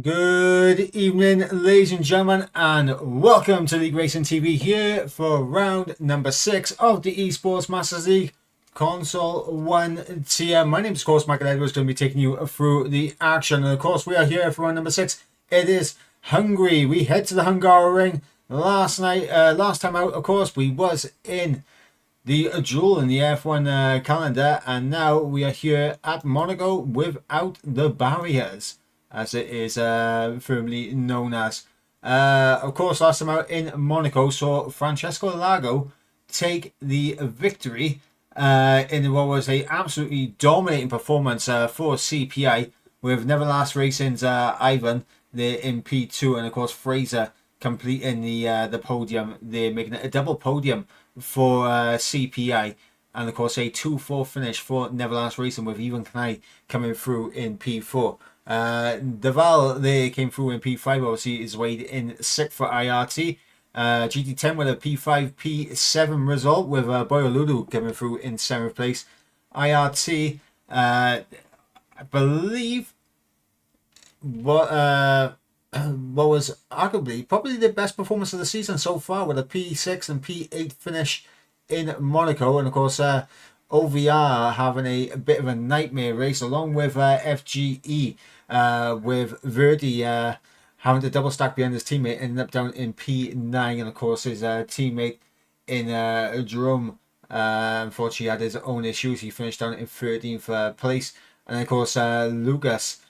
Good evening, ladies and gentlemen, and welcome to League Racing TV here for round number 6 of the Esports Masters League Console 1 tier. My name is, of course, Michael Edwards, going to be taking you through the action. And, of course, we are here for round number 6. It is Hungary. We head to the Hungary ring. Last time out, of course, we was in the duel in the F1 calendar, and now we are here at Monaco without the barriers, as it is firmly known as. Of course, last time out in Monaco saw Francesco Lago take the victory in what was a absolutely dominating performance for CPI, with Neverlast Racing's Ivan there in P2, and of course Fraser completing the podium. They're making it a double podium for CPI, and of course a 2-4 finish for Neverlast Racing, with Ivan Knai coming through in P4. Deval they came through in P5, obviously is weighed in 6th for IRT. GT10 with a P5, P7 result, with Boyolulu coming through in 7th place. IRT, I believe, what was arguably probably the best performance of the season so far, with a P6 and P8 finish in Monaco. And of course OVR having a bit of a nightmare race, along with FGE, with Verdi having to double stack behind his teammate, ending up down in P9. And of course his teammate in Jerome unfortunately had his own issues. He finished down in 13th place. And of course Lucas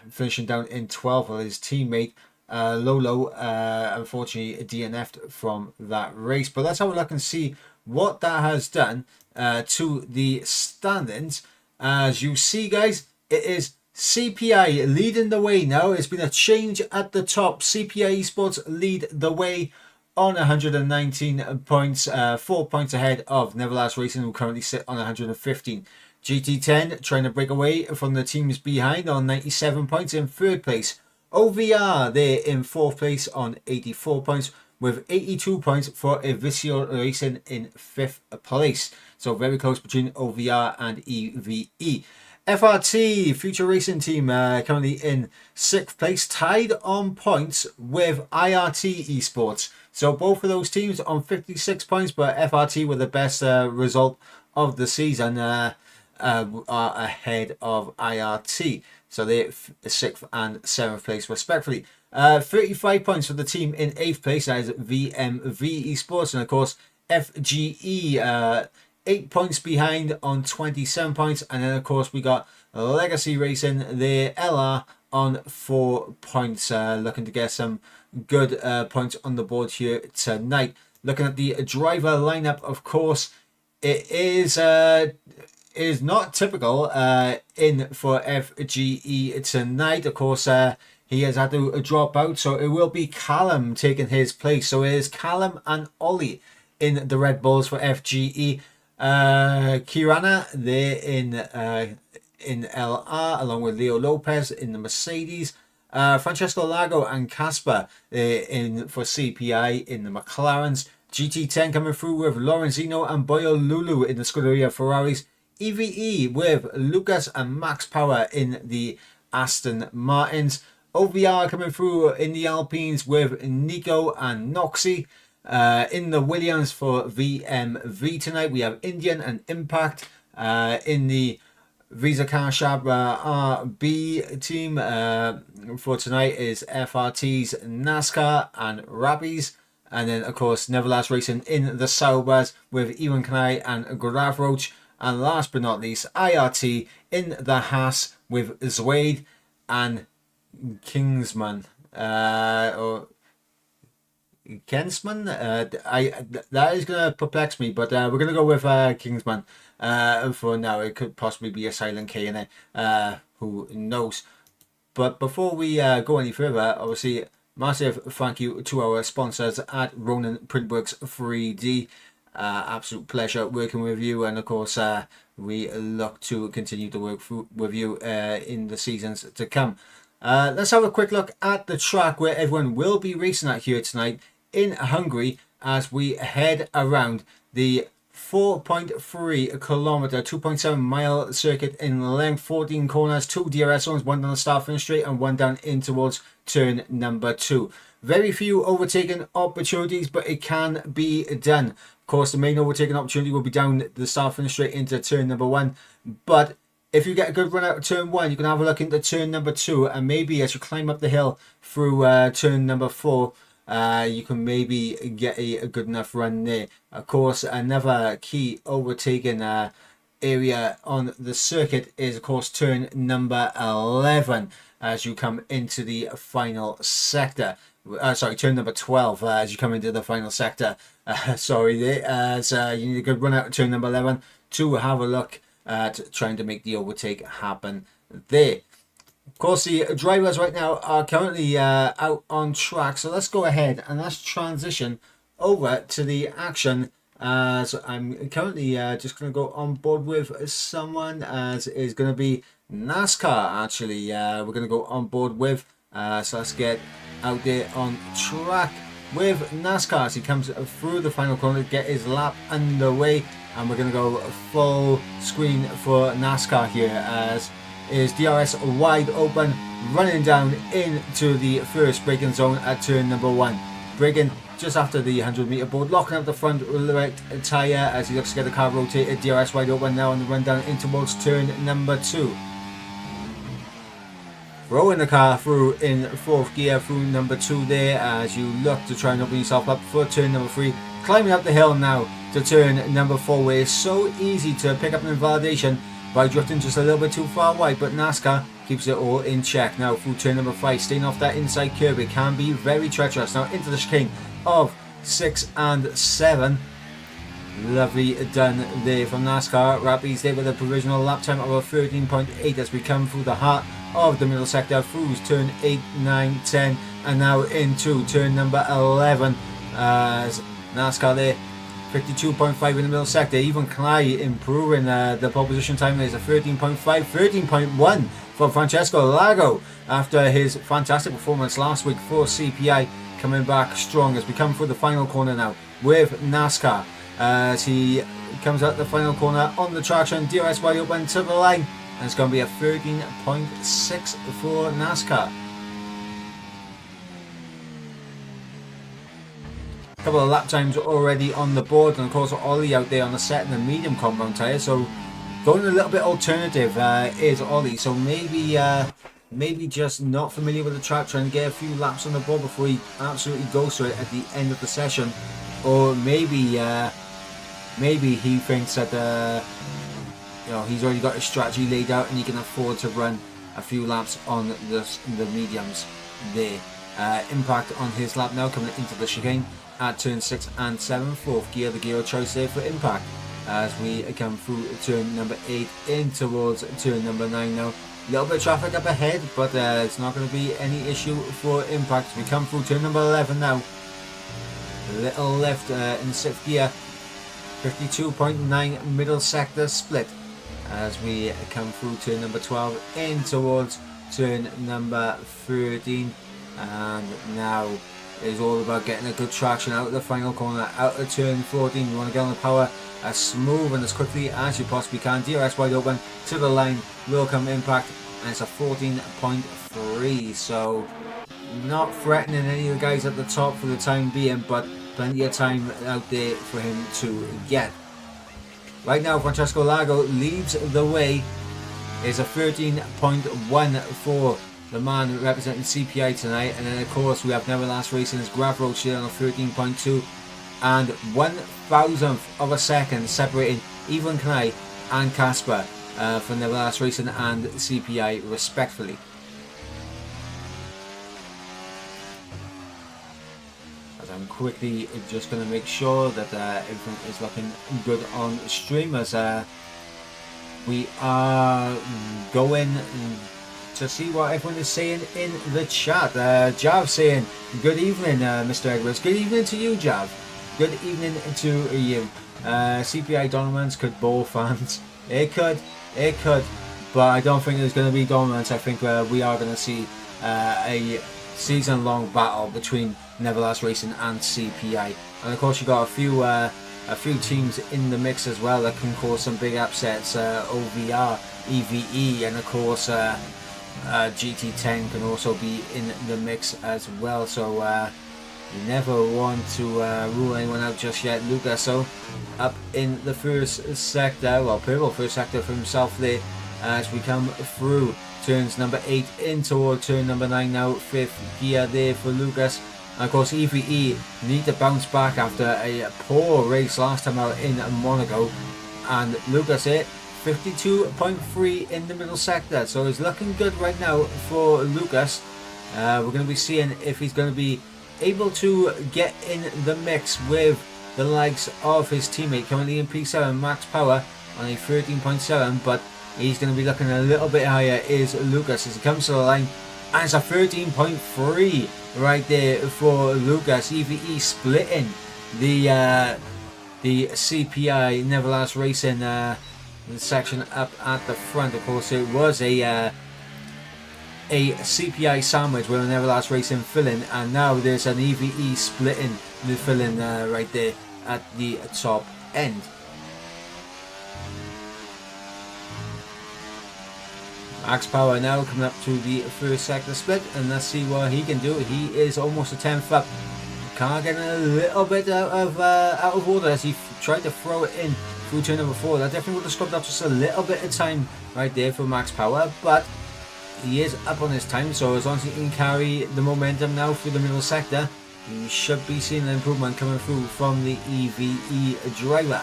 finishing down in 12th, while his teammate Lolo unfortunately DNF'd from that race. But let's have a look and see what that has done to the standings. As you see, guys, it is CPI leading the way now. It's been a change at the top. CPI Esports lead the way on 119 points, 4 points ahead of Neverlast Racing, who currently sit on 115. GT10 trying to break away from the teams behind on 97 points in 3rd place. OVR there in 4th place on 84 points, with 82 points for Evisio Racing in 5th place. So very close between OVR and EVE. FRT, Future Racing Team, currently in 6th place, tied on points with IRT Esports. So both of those teams on 56 points, but FRT with the best result of the season are ahead of IRT. So they're 6th and 7th place respectively. 35 points for the team in 8th place, that is VMV Esports. And of course FGE 8 points behind on 27 points. And then of course we got Legacy Racing there, LR, on 4 points, looking to get some good points on the board here tonight. Looking at the driver lineup, of course, it is not typical in for FGE tonight. Of course he has had to drop out, so it will be Callum taking his place. So it is Callum and Ollie in the Red Bulls for FGE. Kirana there in LR, along with Leo Lopez in the Mercedes. Francesco Lago and Casper in for CPI in the McLarens. GT10 coming through with Lorenzino and Boyo Lulu in the Scuderia Ferraris. EVE with Lucas and Max Power in the Aston Martins. OVR coming through in the Alpines with Nico and Noxie. In the Williams for VMV tonight, we have Indian and Impact. In the Visa Car Shab RB team for tonight is FRT's NASCAR and Rabbies. And then, of course, Neverlast Racing in the Saubers with Ewan Kanai and Gravroach. And last but not least, IRT in the Haas with Zwade and Kingsman. Or Kensman? That is going to perplex me, but we're going to go with Kingsman for now. It could possibly be a silent K in it. Who knows? But before we go any further, obviously, massive thank you to our sponsors at Ronin Printworks 3D. Absolute pleasure working with you, and of course we look to continue to work with you in the seasons to come. Let's have a quick look at the track where everyone will be racing at here tonight in Hungary, as we head around the 4.3 kilometer, 2.7 mile circuit in length, 14 corners, 2 DRS zones, 1 down the start finish straight and 1 down in towards turn number 2. Very few overtaking opportunities, but it can be done. Of course, the main overtaking opportunity will be down the start finish straight into turn number 1. But if you get a good run out of turn 1, you can have a look into turn number 2, and maybe as you climb up the hill through turn number 4, you can maybe get a good enough run there. Of course, another key overtaking area on the circuit is, of course, turn number 11 as you come into the final sector. Sorry, turn number 12 as you come into the final sector. Sorry there, as you need a good run out of turn number 11 to have a look at trying to make the overtake happen there. Of course, the drivers right now are currently out on track, so let's go ahead and let's transition over to the action. So I'm currently just going to go on board with someone, as is going to be NASCAR. Actually, we're going to go on board with. So let's get out there on track with NASCAR as he comes through the final corner to get his lap underway, and we're going to go full screen for NASCAR here as is DRS wide open, running down into the first braking zone at turn number 1. Braking just after the 100-meter board, locking up the front right tyre as he looks to get the car rotated. DRS wide open now on the run down in towards turn number 2. Throwing the car through in 4th gear through number 2 there as you look to try and open yourself up for turn number 3. Climbing up the hill now to turn number 4, where it's so easy to pick up an invalidation by drifting just a little bit too far wide, but NASCAR keeps it all in check. Now through turn number 5, staying off that inside curb, it can be very treacherous. Now into the chicane of 6 and 7. Lovely done there from NASCAR. Rappies there with a provisional lap time of a 13.8 as we come through the heart of the middle sector through turn 8, 9, 10 and now into turn number 11 as NASCAR there 52.5 in the middle sector. Even Clyde improving the pole position time. There's a 13.5, 13.1 for Francesco Lago after his fantastic performance last week for CPI, coming back strong as we come through the final corner now with NASCAR as he comes out the final corner on the traction. DRS wide open to the line, and it's going to be a 13.6 for NASCAR. Couple of lap times already on the board, and of course Ollie out there on the set and the medium compound tyre, so going a little bit alternative is Ollie, so maybe just not familiar with the track, trying to get a few laps on the board before he absolutely goes to it at the end of the session. Or maybe he thinks that he's already got his strategy laid out and he can afford to run a few laps on the mediums there. Impact on his lap now coming into the chicane at turn 6 and 7, 4th gear, the gear of choice there for Impact as we come through turn number 8 in towards turn number 9 now. A little bit of traffic up ahead, but it's not going to be any issue for Impact. We come through turn number 11 now. A little left in 6th gear, 52.9 middle sector split as we come through turn number 12 in towards turn number 13, and now is all about getting a good traction out of the final corner, out of turn 14. You want to get on the power as smooth and as quickly as you possibly can. DRS wide open to the line, will come Impact, and it's a 14.3, so not threatening any of the guys at the top for the time being, but plenty of time out there for him to get. Right now Francesco Lago leads the way, is a 13.1 for the man representing CPI tonight, and then of course we have Neverlast Racing's Grab Roach here on a 13.2, and 1,000th of a second separating Ivan Knai and Casper for Neverlast Racing and CPI respectfully. As I'm quickly just going to make sure that everything is looking good on stream, as we are going to see what everyone is saying in the chat. Jav saying, good evening, Mr. Edwards. Good evening to you, Jav. Good evening to you. CPI Donomans could bowl fans. It could, but I don't think there's going to be dominance. I think we are going to see a season-long battle between Neverlast Racing and CPI. And of course, you got a a few teams in the mix as well that can cause some big upsets. OVR, EVE, and of course GT10 can also be in the mix as well. So you never want to rule anyone out just yet. Lucas, so up in the first sector, well, purple first sector for himself there as we come through turns number 8 in toward turn number 9 now. 5th gear there for Lucas. And of course, EVE need to bounce back after a poor race last time out in Monaco. And Lucas here, 52.3 in the middle sector. So it's looking good right now for Lucas. We're going to be seeing if he's going to be able to get in the mix with the likes of his teammate currently in P7, Max Power, on a 13.7. But he's going to be looking a little bit higher is Lucas as he comes to the line. And it's a 13.3 right there for Lucas. EVE splitting the CPI Neverlast Racing section up at the front. Of course, it was a CPI sandwich with a Neverlast Racing filling, and now there's an EVE splitting the filling right there at the top end. Max Power now coming up to the first sector split, and let's see what he can do. He is almost a 10th up. Car getting a little bit out of order as he tried to throw it in through turn number 4. That definitely would have scrubbed up just a little bit of time right there for Max Power, but he is up on his time, so as long as he can carry the momentum now through the middle sector, you should be seeing an improvement coming through from the EVE driver.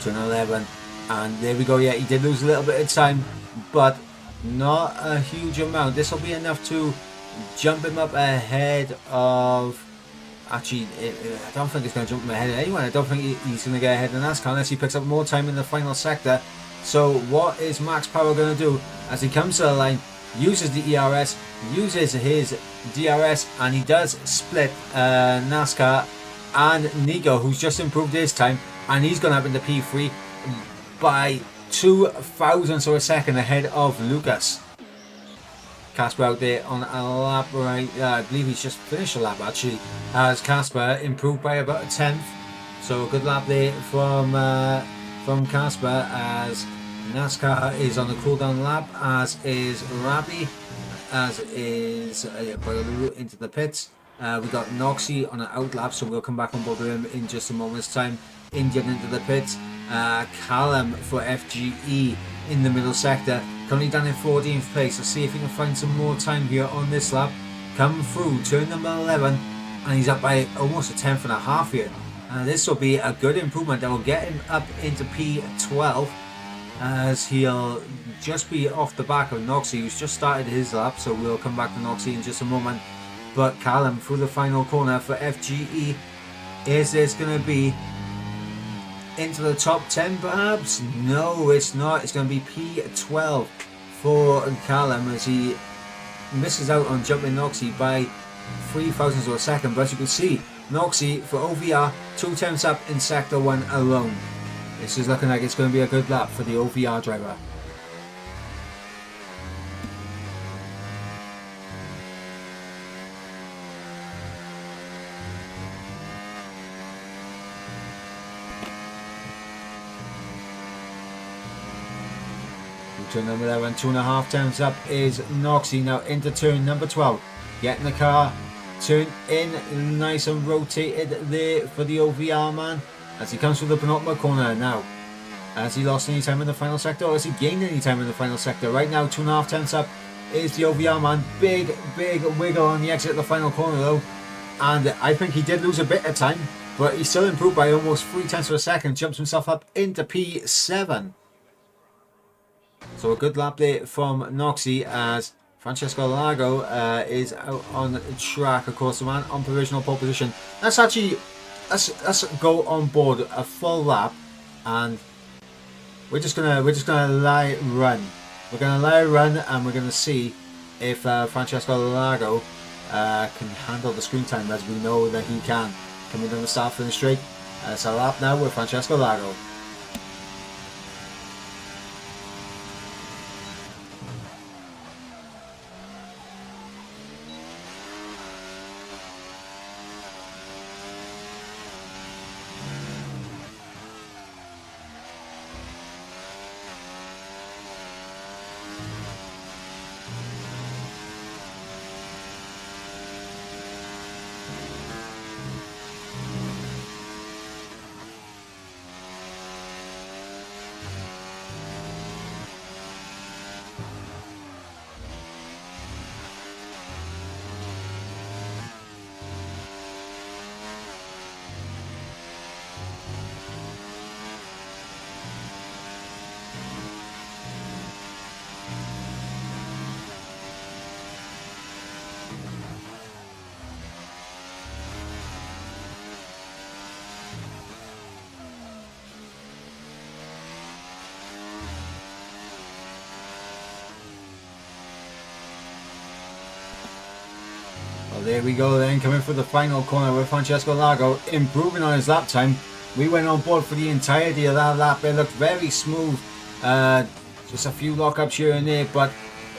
Turn 11, and there we go. Yeah, he did lose a little bit of time, but not a huge amount. This will be enough to jump him up ahead of... Actually, I don't think it's going to jump him ahead of anyone. I don't think he's going to get ahead of NASCAR unless he picks up more time in the final sector. So what is Max Power going to do as he comes to the line? Uses the ERS, uses his DRS, and he does split NASCAR and Nico, who's just improved his time, and he's going up into P3 by 2 thousandths of a second ahead of Lucas. Casper out there on a lap right, I believe he's just finished a lap actually, as Casper improved by about a 10th. So a good lap there from Casper, as NASCAR is on the cooldown lap, as is Rabi, as is Boyolulu into the pits. We got Noxie on an out lap, so we'll come back on board with him in just a moment's time. Indian into the pits. Callum for FGE in the middle sector, currently down in 14th place. Let's see if he can find some more time here on this lap. Come through turn number 11, and he's up by almost a 10th and a half here. This will be a good improvement that will get him up into P12, as he'll just be off the back of Noxie, who's just started his lap, so we'll come back to Noxie in just a moment. But Callum through the final corner for FGE. Is this going to be into the top 10 perhaps? No, it's not. It's going to be P12 for Callum as he misses out on jumping Noxie by 3 thousandths of a second. But as you can see, Noxie for OVR 2 tenths up in sector 1 alone. This is looking like it's going to be a good lap for the OVR driver. Turn number 11, 2.5 tenths up is Noxie. Now into turn number 12, getting the car turned in nice and rotated there for the OVR man as he comes through the penultimate corner. Now, has he lost any time in the final sector, or has he gained any time in the final sector? Right now, 2.5 tenths up is the OVR man. Big wiggle on the exit of the final corner though, and I think he did lose a bit of time, but he still improved by almost 3 tenths of a second, jumps himself up into P7. So a good lap there from Noxie as Francesco Lago is out on track. Of course, the man on provisional pole position. Let's go on board a full lap, and we're just gonna lie run. We're gonna lie run, and we're gonna see if Francesco Lago can handle the screen time, as we know that he can. Coming down the start finish straight. It's a lap now with Francesco Lago. there we go then, coming for the final corner with Francesco Lago improving on his lap time. We went on board for the entirety of that lap. It looked very smooth, just a few lockups here and there, but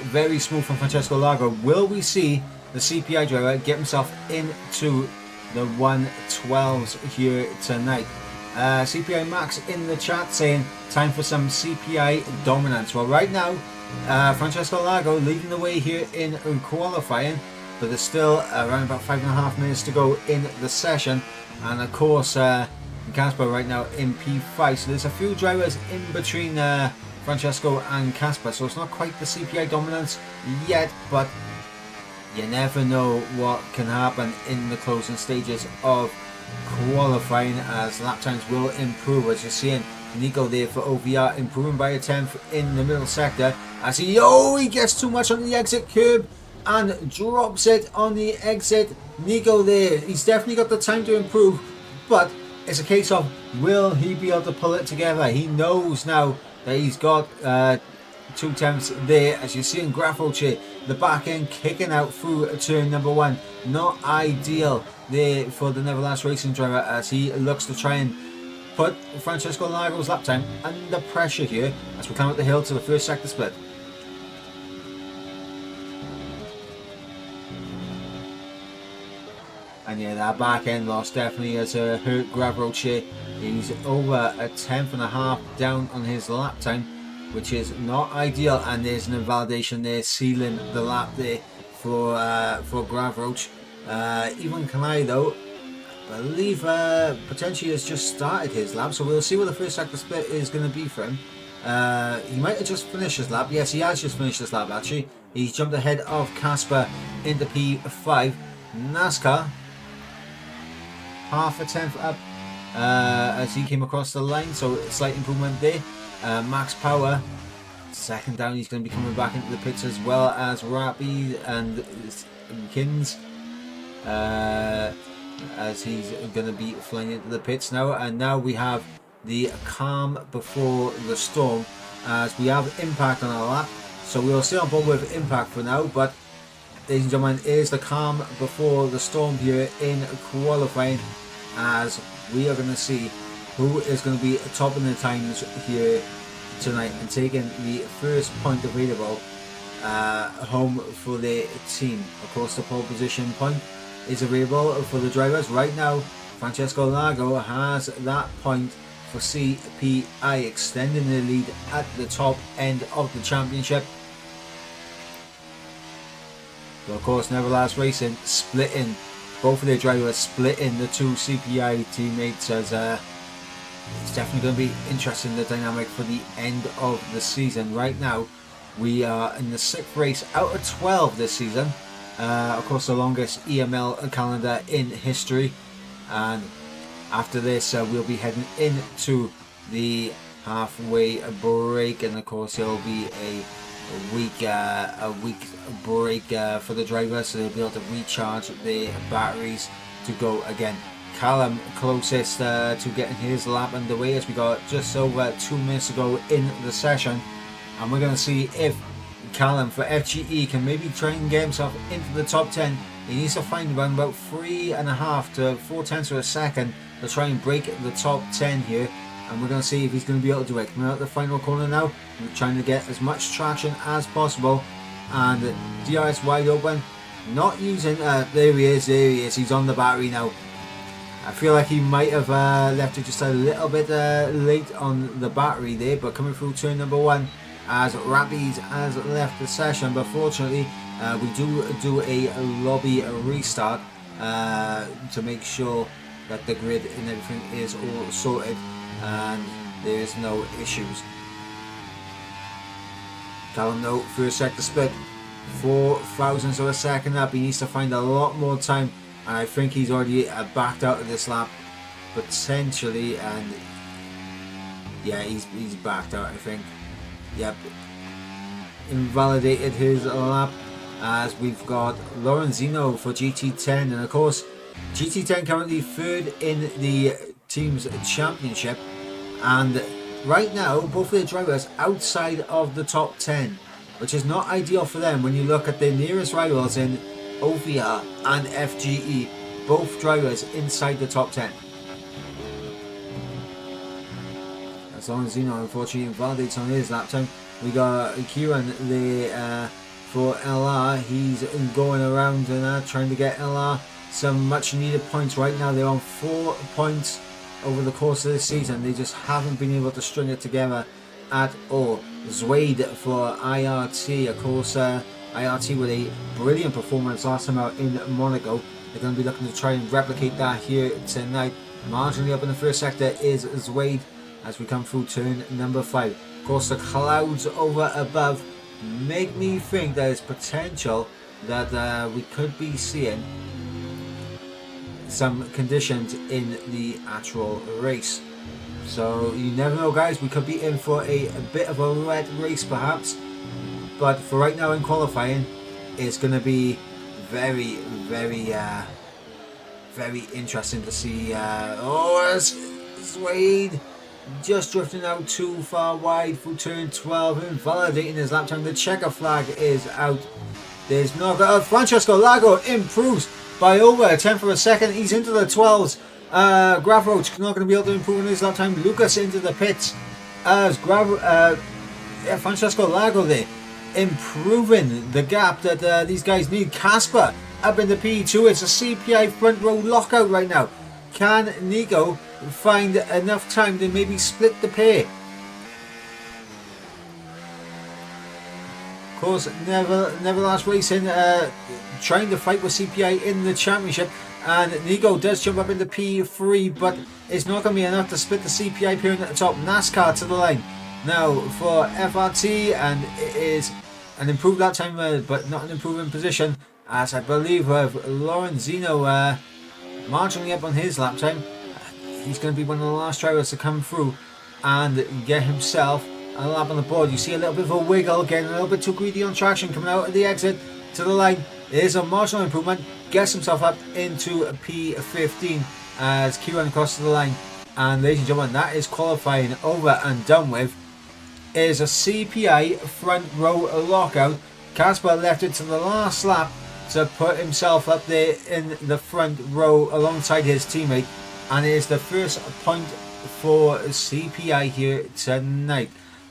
very smooth from Francesco Lago. Will we see the CPI driver get himself into the 112s here tonight? CPI Max in the chat saying time for some CPI dominance. Well, right now Francesco Lago leading the way here in qualifying, but there's still around about 5.5 minutes to go in the session, and of course Casper right now in P5, so there's a few drivers in between Francesco and Casper, so it's not quite the CPI dominance yet, but you never know what can happen in the closing stages of qualifying, as lap times will improve. As you're seeing Nico there for OVR improving by a 10th in the middle sector, as he gets too much on the exit curb and drops it on the exit. Nico there, he's definitely got the time to improve, but it's a case of will he be able to pull it together. He knows now that he's got 2 attempts there, as you see in Graffoche, the back end kicking out through turn number 1. Not ideal there for the Neverlast Racing driver, as he looks to try and put Francesco Lago's lap time under pressure here as we climb up the hill to the first sector split. And yeah, that back end loss definitely has hurt Graffoche. He's over a 10.5 down on his lap time, which is not ideal, and there's an invalidation there sealing the lap there for Graffoche. Even Kanai though, I believe potentially has just started his lap, so we'll see what the first sector split is going to be for him. He might have just finished his lap. Yes, he has just finished his lap actually. He's jumped ahead of Casper into P5. NASCAR half a tenth up as he came across the line, so slight improvement there. Max Power second down, he's going to be coming back into the pits, as well as Rappi and Kins, as he's going to be flying into the pits now. And now we have the calm before the storm, as we have Impact on our lap, so we'll stay on board with Impact for now. But ladies and gentlemen, is the calm before the storm here in qualifying, as we are going to see who is going to be topping the times here tonight and taking the first point available home for their team. Of course, the pole position point is available for the drivers. Right now, Francesco Lago has that point for CPI, extending the lead at the top end of the championship. But of course, Neverlast Racing splitting, both of their drivers splitting the 2 CPI teammates, as it's definitely going to be interesting, the dynamic for the end of the season. Right now, we are in the 6th race out of 12 this season. Of course, the longest EML calendar in history. And after this, we'll be heading into the halfway break, and of course, there'll be a week break for the drivers, so they'll be able to recharge their batteries to go again. Callum closest to getting his lap underway, as we got just over 2 minutes to go in the session, and we're going to see if Callum for FGE can maybe try and get himself into the top 10. He needs to find around about 3.5 to 4 tenths of a second to try and break the top 10 here, and we're going to see if he's going to be able to do it. Coming out the final corner now, we're trying to get as much traction as possible, and DRS wide open, not using, there he is, he's on the battery now. I feel like he might have left it just a little bit late on the battery there, but coming through turn number 1 as Rappies has left the session. But fortunately, we do a lobby restart to make sure that the grid and everything is all sorted and there is no issues. Callum though, first sector split, 4 thousandths of a second up. He needs to find a lot more time, and I think he's already backed out of this lap potentially, and yeah, he's backed out, I think. Yep, invalidated his lap, as we've got Lorenzino for GT10, and of course GT10 currently 3rd in the team's championship, and right now both of the drivers outside of the top 10, which is not ideal for them when you look at their nearest rivals in OVR and FGE, both drivers inside the top 10. As long as unfortunately validates on his lap time. We got Kieran for LR. He's going around and trying to get LR some much needed points. Right now they're on 4 points over the course of this season. They just haven't been able to string it together at all. Zwade for IRT, of course. IRT with a brilliant performance last time out in Monaco. They're going to be looking to try and replicate that here tonight. Marginally up in the first sector is Zwade as we come through turn number 5. Of course, the clouds over above make me think there's potential that we could be seeing some conditions in the actual race. So you never know, guys. We could be in for a bit of a red race perhaps. But for right now in qualifying, it's going to be very, very interesting to see. Zwade just drifting out too far wide through turn 12, invalidating his lap time. The checker flag is out. There's no Francesco Lago improves by over a tenth of a second. He's into the 12s. Gravroach not going to be able to improve on his lap time. Lucas into the pits as Francesco Lago there improving the gap that these guys need. Casper up in the P2. It's a CPI front row lockout right now. Can Nico find enough time to maybe split the pair? Of course, Neverlast Racing trying to fight with CPI in the championship, and Nico does jump up into P3, but it's not going to be enough to split the CPI pair at the top. NASCAR to the line now for FRT, and it is an improved lap time, but not an improving position, as I believe Lorenzino marginally up on his lap time. He's going to be one of the last drivers to come through and get himself a lap on the board. You see a little bit of a wiggle, getting a little bit too greedy on traction, coming out of the exit to the line. It is a marginal improvement, gets himself up into P15 as Kieran crosses the line. And ladies and gentlemen, that is qualifying over and done with. It is a CPI front row lockout. Casper left it to the last lap to put himself up there in the front row alongside his teammate, and it is the first point for CPI here tonight,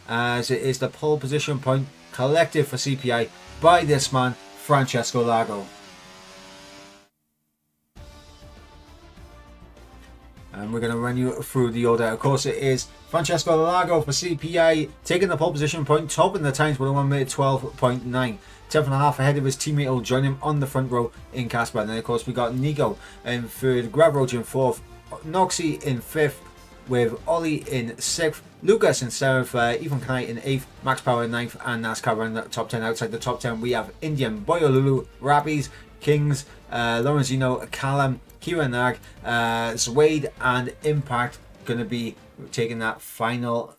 as it is the pole position point collected for CPI by this man Francesco Lago. And we're going to run you through the order. Of course, it is Francesco Lago for CPI taking the pole position point, topping the times with a 1 minute 12.9. 10th and a half ahead of his teammate will join him on the front row in Casper. And then, of course, we got Nico in third, Gravroach in fourth, Noxie in fifth, with Ollie in 6th, Lucas in 7th, Ethan Knight in 8th, Max Power in 9th, and NASCAR running the top 10. Outside the top 10, we have Indian, Boyolulu, Rappies, Kings, Lorenzino, Callum, Kieran Nag, Zwade, and Impact going to be taking that final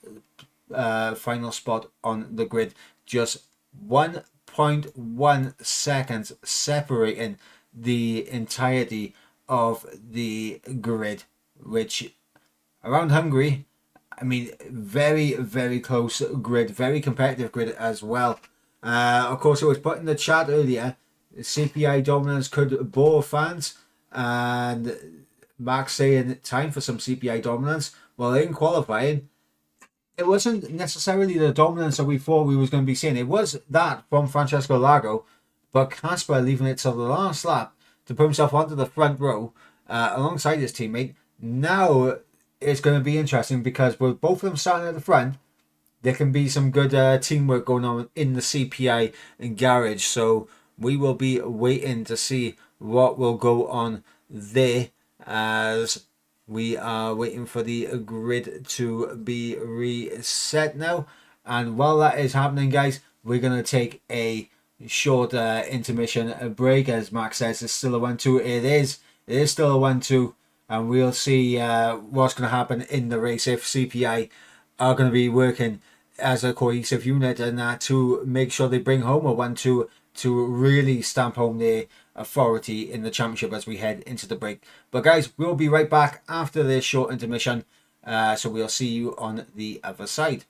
spot on the grid. Just 1.1 seconds separating the entirety of the grid, which around Hungary, I mean, very, very close grid, very competitive grid as well. Of course, it was put in the chat earlier, CPI dominance could bore fans, and Max saying time for some CPI dominance. Well, in qualifying, it wasn't necessarily the dominance that we thought we was going to be seeing. It was that from Francesco Lago, but Casper leaving it till the last lap to put himself onto the front row alongside his teammate. Now it's going to be interesting because with both of them starting at the front, there can be some good teamwork going on in the CPI garage. So we will be waiting to see what will go on there as we are waiting for the grid to be reset now. And while that is happening, guys, we're going to take a short intermission break. As Max says, it's still a 1-2. It is still a 1-2. And we'll see what's going to happen in the race if CPI are going to be working as a cohesive unit and to make sure they bring home a 1-2 to really stamp home their authority in the championship as we head into the break. But guys, we'll be right back after this short intermission. So we'll see you on the other side.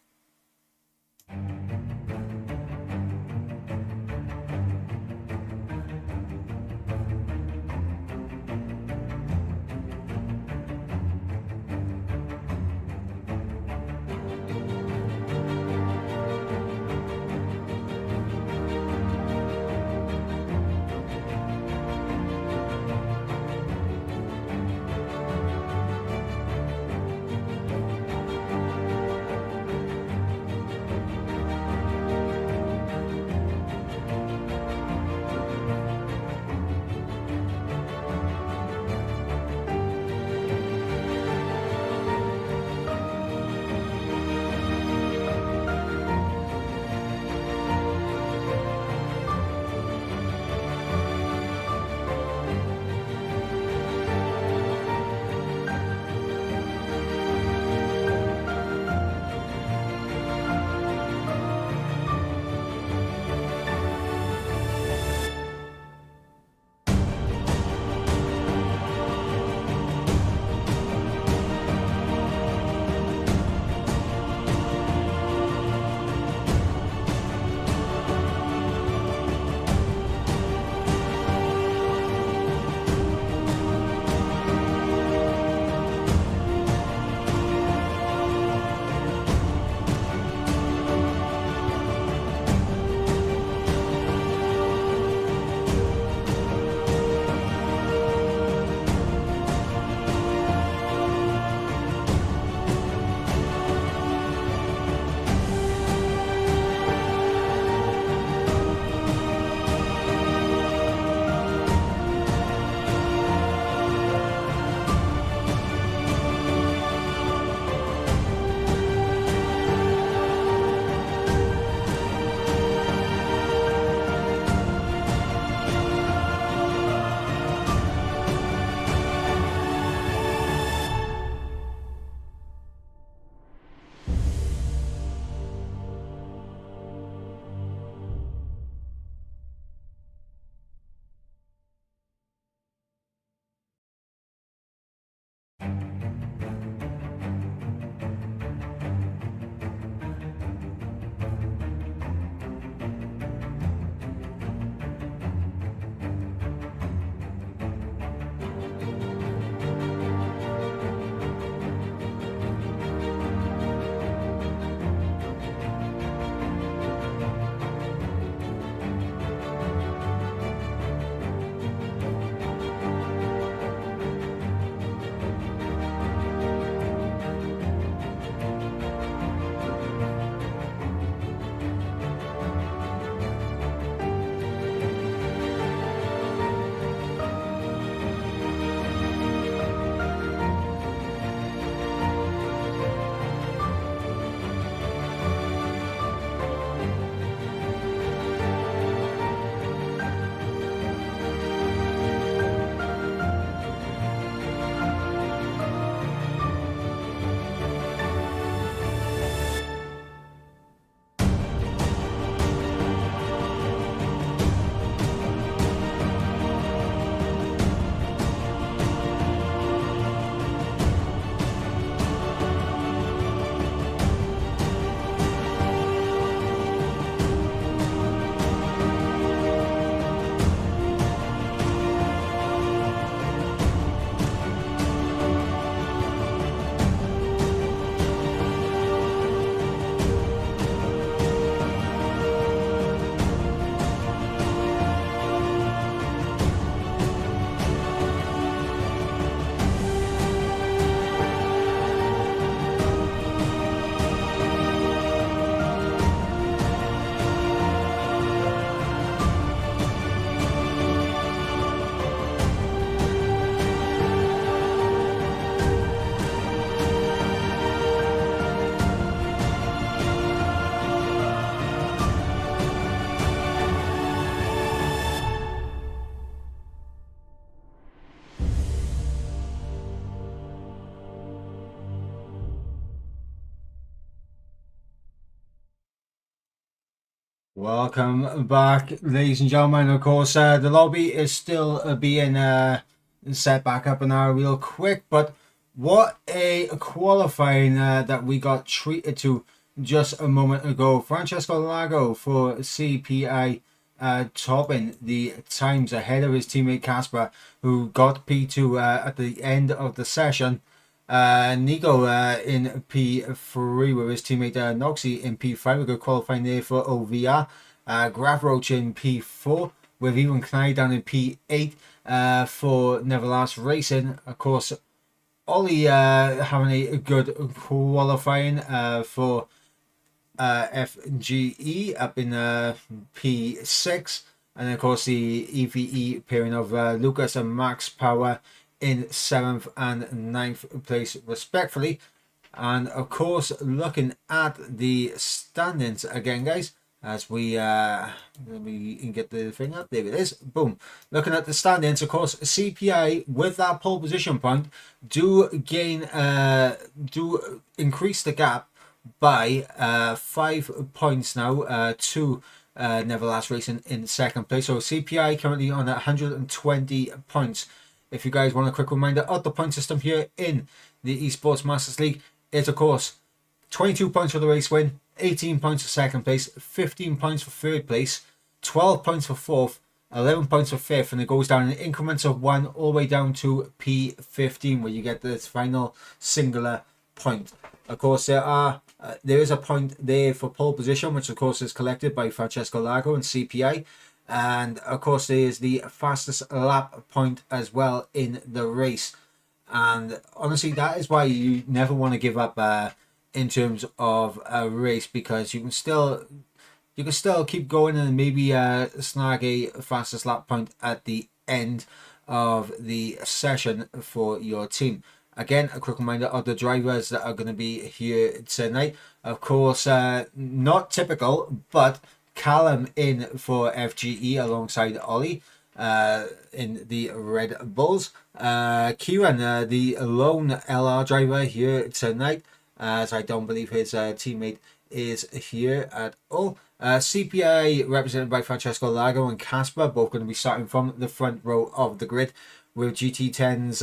Welcome back, ladies and gentlemen. Of course, the lobby is still being set back up now real quick, but what a qualifying that we got treated to just a moment ago. Francesco Lago for CPI topping the times ahead of his teammate Casper, who got P2 at the end of the session. Nico in P3 with his teammate Noxy in P5. We got qualifying there for OVR. Gravroach in P4 with even Knai down in P8 for Neverlast Racing. Of course, Ollie having a good qualifying for FGE up in P6. And of course, the EVE pairing of Lucas and Max Power in 7th and 9th place respectfully. And of course, looking at the standings again, guys, as we let me get the thing up. There it is. Boom. Looking at the standings, of course, CPI with that pole position point do increase the gap by 5 points now to Neverlast Racing in second place. So CPI currently on 120 points. If you guys want a quick reminder of the point system here in the Esports Masters League, it's of course 22 points for the race win, 18 points for second place, 15 points for third place, 12 points for fourth, 11 points for fifth, and it goes down in increments of 1 all the way down to P15, where you get this final singular point. Of course, there is a point there for pole position, which of course is collected by Francesco Lago and CPI. And of course, there is the fastest lap point as well in the race. And honestly, that is why you never want to give up in terms of a race, because you can still keep going and maybe snag a fastest lap point at the end of the session for your team. Again, a quick reminder of the drivers that are going to be here tonight. Of course, not typical, but Callum in for FGE alongside Ollie in the Red Bulls. Kieran, the lone LR driver here tonight, as I don't believe his teammate is here at all. CPI represented by Francesco Lago and Casper, both going to be starting from the front row of the grid, with GT10's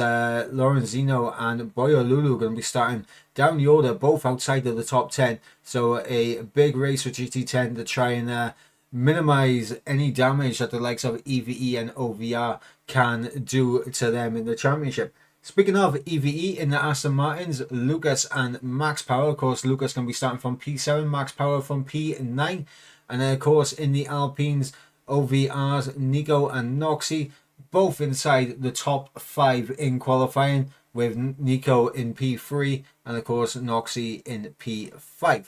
Lorenzino and Boyo Lulu going to be starting down the order, both outside of the top 10. So a big race for GT10 to try and minimize any damage that the likes of EVE and OVR can do to them in the championship. Speaking of EVE in the Aston Martins, Lucas and Max Power. Of course, Lucas can be starting from P7, Max Power from P9. And then, of course, in the Alpines, OVR's Nico and Noxy, both inside the top 5 in qualifying, with Nico in P3 and of course Noxy in P5.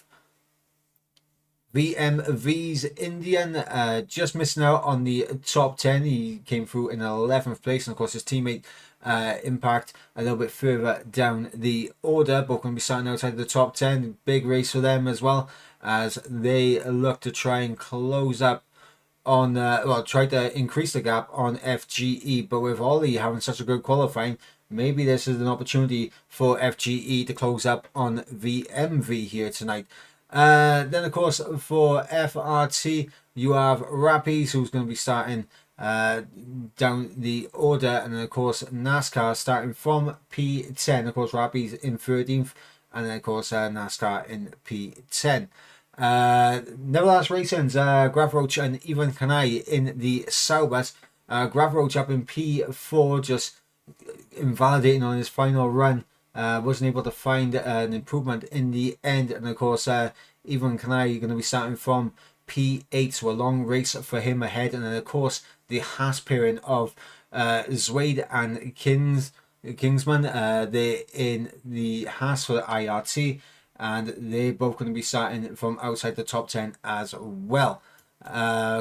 VMV's Indian just missing out on the top 10. He came through in 11th place, and of course his teammate Impact a little bit further down the order. Both going to be starting outside the top 10. Big race for them as well, as they look to try and close up on try to increase the gap on FGE. But with Ollie having such a good qualifying, maybe this is an opportunity for FGE to close up on VMV here tonight. Then of course for FRT you have Rappies, who's going to be starting down the order, and then of course NASCAR starting from P10. Of course Rappies in 13th, and then of course NASCAR in P10. Neverlast Racing's Gravroach and Ivan Kanai in the Saubers. Gravroach up in P4, just invalidating on his final run. Wasn't able to find an improvement in the end, and of course Ivan Kanai going to be starting from P8, so a long race for him ahead. And then of course the Haas pairing of Zwade and Kingsman, they're in the Haas for the IRT, and they're both going to be starting from outside the top 10 as well.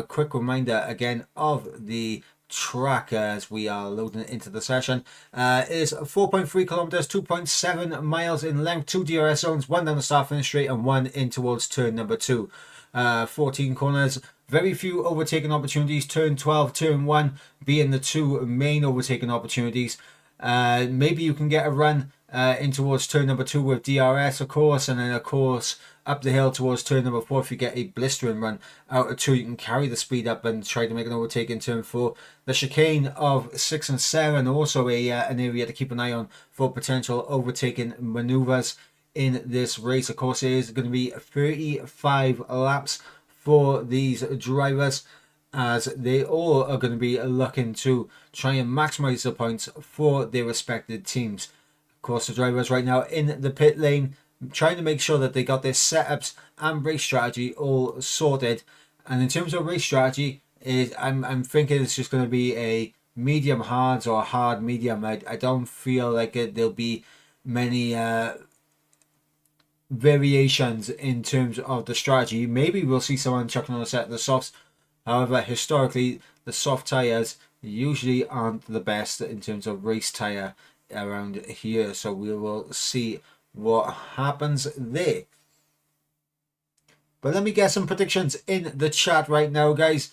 Quick reminder again of the track as we are loading it into the session. Is 4.3 kilometers, 2.7 miles in length, 2 DRS zones, 1 down the start finish straight and 1 in towards turn number 2. 14 corners, very few overtaking opportunities. Turn 12, turn 1 being the 2 main overtaking opportunities. Maybe you can get a run in towards turn number 2 with DRS, of course, and then of course up the hill towards turn number 4. If you get a blistering run out of 2, you can carry the speed up and try to make an overtake in turn 4. The chicane of 6 and 7, also an area to keep an eye on for potential overtaking maneuvers in this race. Of course, it is going to be 35 laps for these drivers, as they all are going to be looking to try and maximize the points for their respective teams. Of course, the drivers right now in the pit lane trying to make sure that they got their setups and race strategy all sorted. And in terms of race strategy, I'm thinking it's just going to be a medium hards or hard medium. I don't feel like there'll be many variations in terms of the strategy. Maybe we'll see someone chucking on a set of the softs. However, historically, the soft tyres usually aren't the best in terms of race tyre around here. So we will see what happens there. But let me get some predictions in the chat right now, guys.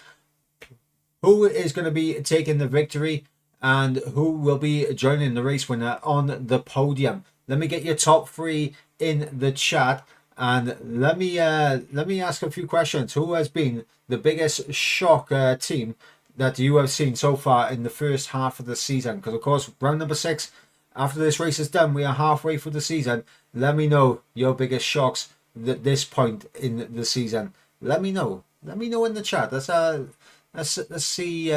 Who is going to be taking the victory and who will be joining the race winner on the podium? Let me get your top 3 in the chat, and let me ask a few questions. Who has been the biggest shock team that you have seen so far in the first half of the season? Because of course, round number 6, after this race is done, we are halfway through the season. Let me know your biggest shocks at this point in the season. Let me know. Let me know in the chat. Let's see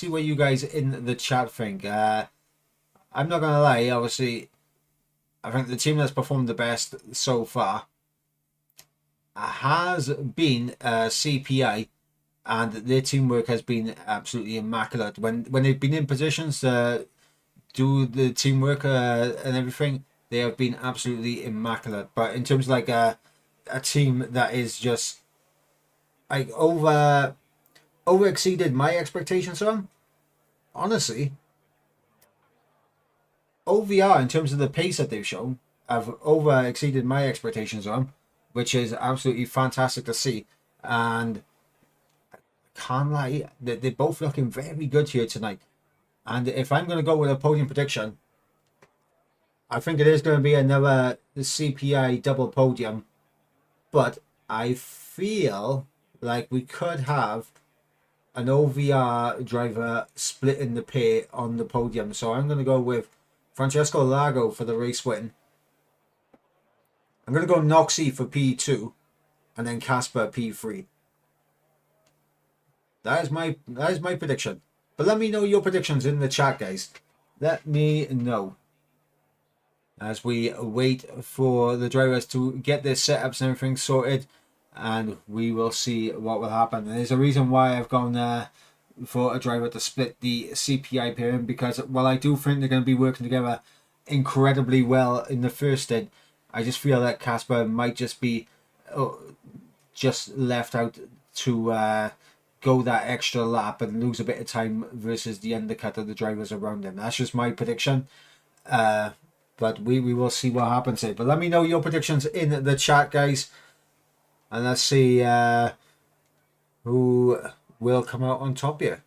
what you guys in the chat think. I'm not gonna lie, obviously, I think the team that's performed the best so far has been CPI, and their teamwork has been absolutely immaculate. When they've been in positions to do the teamwork and everything, they have been absolutely immaculate. But in terms of like a team that is just like over exceeded my expectations on, honestly, OVR, in terms of the pace that they've shown, have over exceeded my expectations on, which is absolutely fantastic to see. And I can't lie, they're both looking very good here tonight. And if I'm going to go with a podium prediction, I think it is going to be another CPI double podium. But I feel like we could have an OVR driver splitting the pair on the podium. So I'm going to go with Francesco Lago for the race win. I'm going to go Noxie for P2 and then Casper P3. That is my prediction. But let me know your predictions in the chat, guys. Let me know as we wait for the drivers to get their setups and everything sorted, and we will see what will happen. And there's a reason why I've gone for a driver to split the CPI pairing, because while I do think they're going to be working together incredibly well in the first stint, I just feel that Casper might just be just left out to go that extra lap and lose a bit of time versus the undercut of the drivers around him. That's just my prediction. But we will see what happens here. But let me know your predictions in the chat, guys. And let's see who will come out on top here.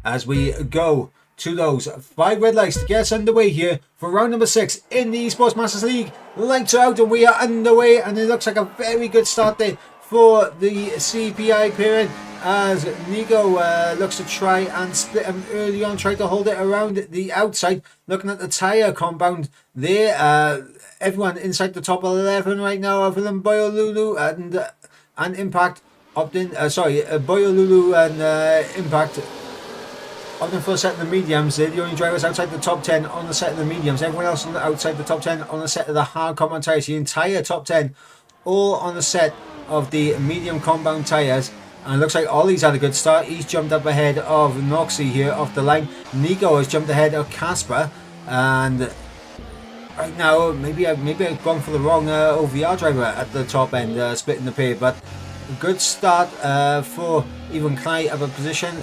As we go to those 5 red lights to get us underway here for round number 6 in the Esports Masters League. Lights are out and we are underway, and it looks like a very good start there for the CPI pairing, as Nico looks to try and split him early on, try to hold it around the outside. Looking at the tyre compound there, everyone inside the top 11 right now, other than Boyolulu and Impact opting. Boyolulu and Impact opting for a set of the mediums. They're the only drivers outside the top 10 on the set of the mediums. Everyone else outside the top 10 on the set of the hard compound tyres. The entire top 10 all on the set of the medium compound tyres. And it looks like Ollie's had a good start. He's jumped up ahead of Noxie here off the line. Nico has jumped ahead of Casper, and right now maybe I've gone for the wrong OVR driver at the top end, splitting the pair. But a good start for even Kai of a position.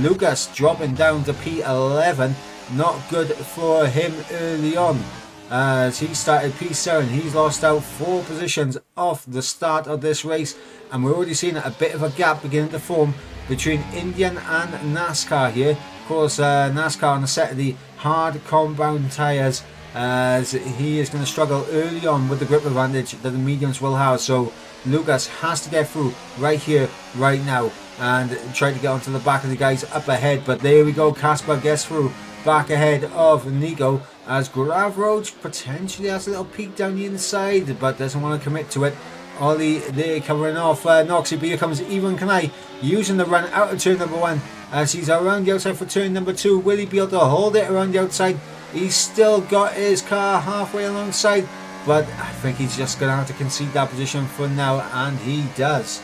Lucas dropping down to P11, not good for him early on, as he started P7. He's lost out 4 positions off the start of this race, and we're already seeing a bit of a gap beginning to form between Indian and NASCAR here. course, NASCAR on the set of the hard compound tyres, as he is going to struggle early on with the grip advantage that the mediums will have. So Lucas has to get through right here, right now, and try to get onto the back of the guys up ahead. But there we go, Casper gets through back ahead of Nico, as Gravroach potentially has a little peek down the inside, but doesn't want to commit to it. Ollie there covering off Noxie, but here comes Ivan Kanai using the run out of turn number 1 as he's around the outside for turn number 2. Will he be able to hold it around the outside? He's still got his car halfway alongside, but I think he's just going to have to concede that position for now, and he does.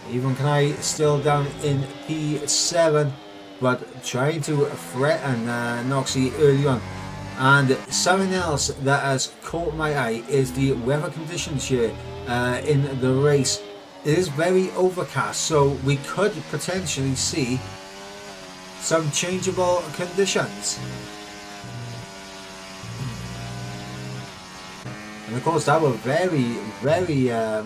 Ivan Kanai still down in P7, but trying to threaten Noxie early on. And something else that has caught my eye is the weather conditions here in the race. It is very overcast, so we could potentially see some changeable conditions. And of course that will very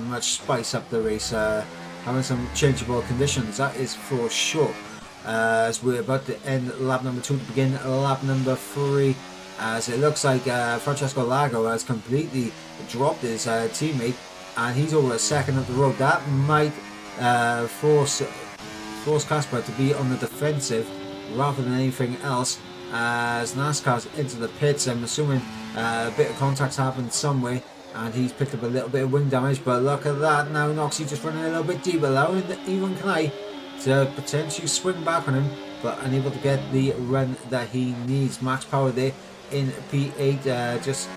much spice up the race, having some changeable conditions, that is for sure. As we're about to end lap number 2 to begin lap number 3. As it looks like Francesco Lago has completely dropped his teammate, and he's over a second up the road. That might force Casper to be on the defensive rather than anything else, as NASCAR's into the pits. I'm assuming a bit of contact's happened some way, and he's picked up a little bit of wing damage. But look at that, now Noxie just running a little bit deep, allowing Ivan Kanai to potentially swing back on him, but unable to get the run that he needs. Max Power there in P8, just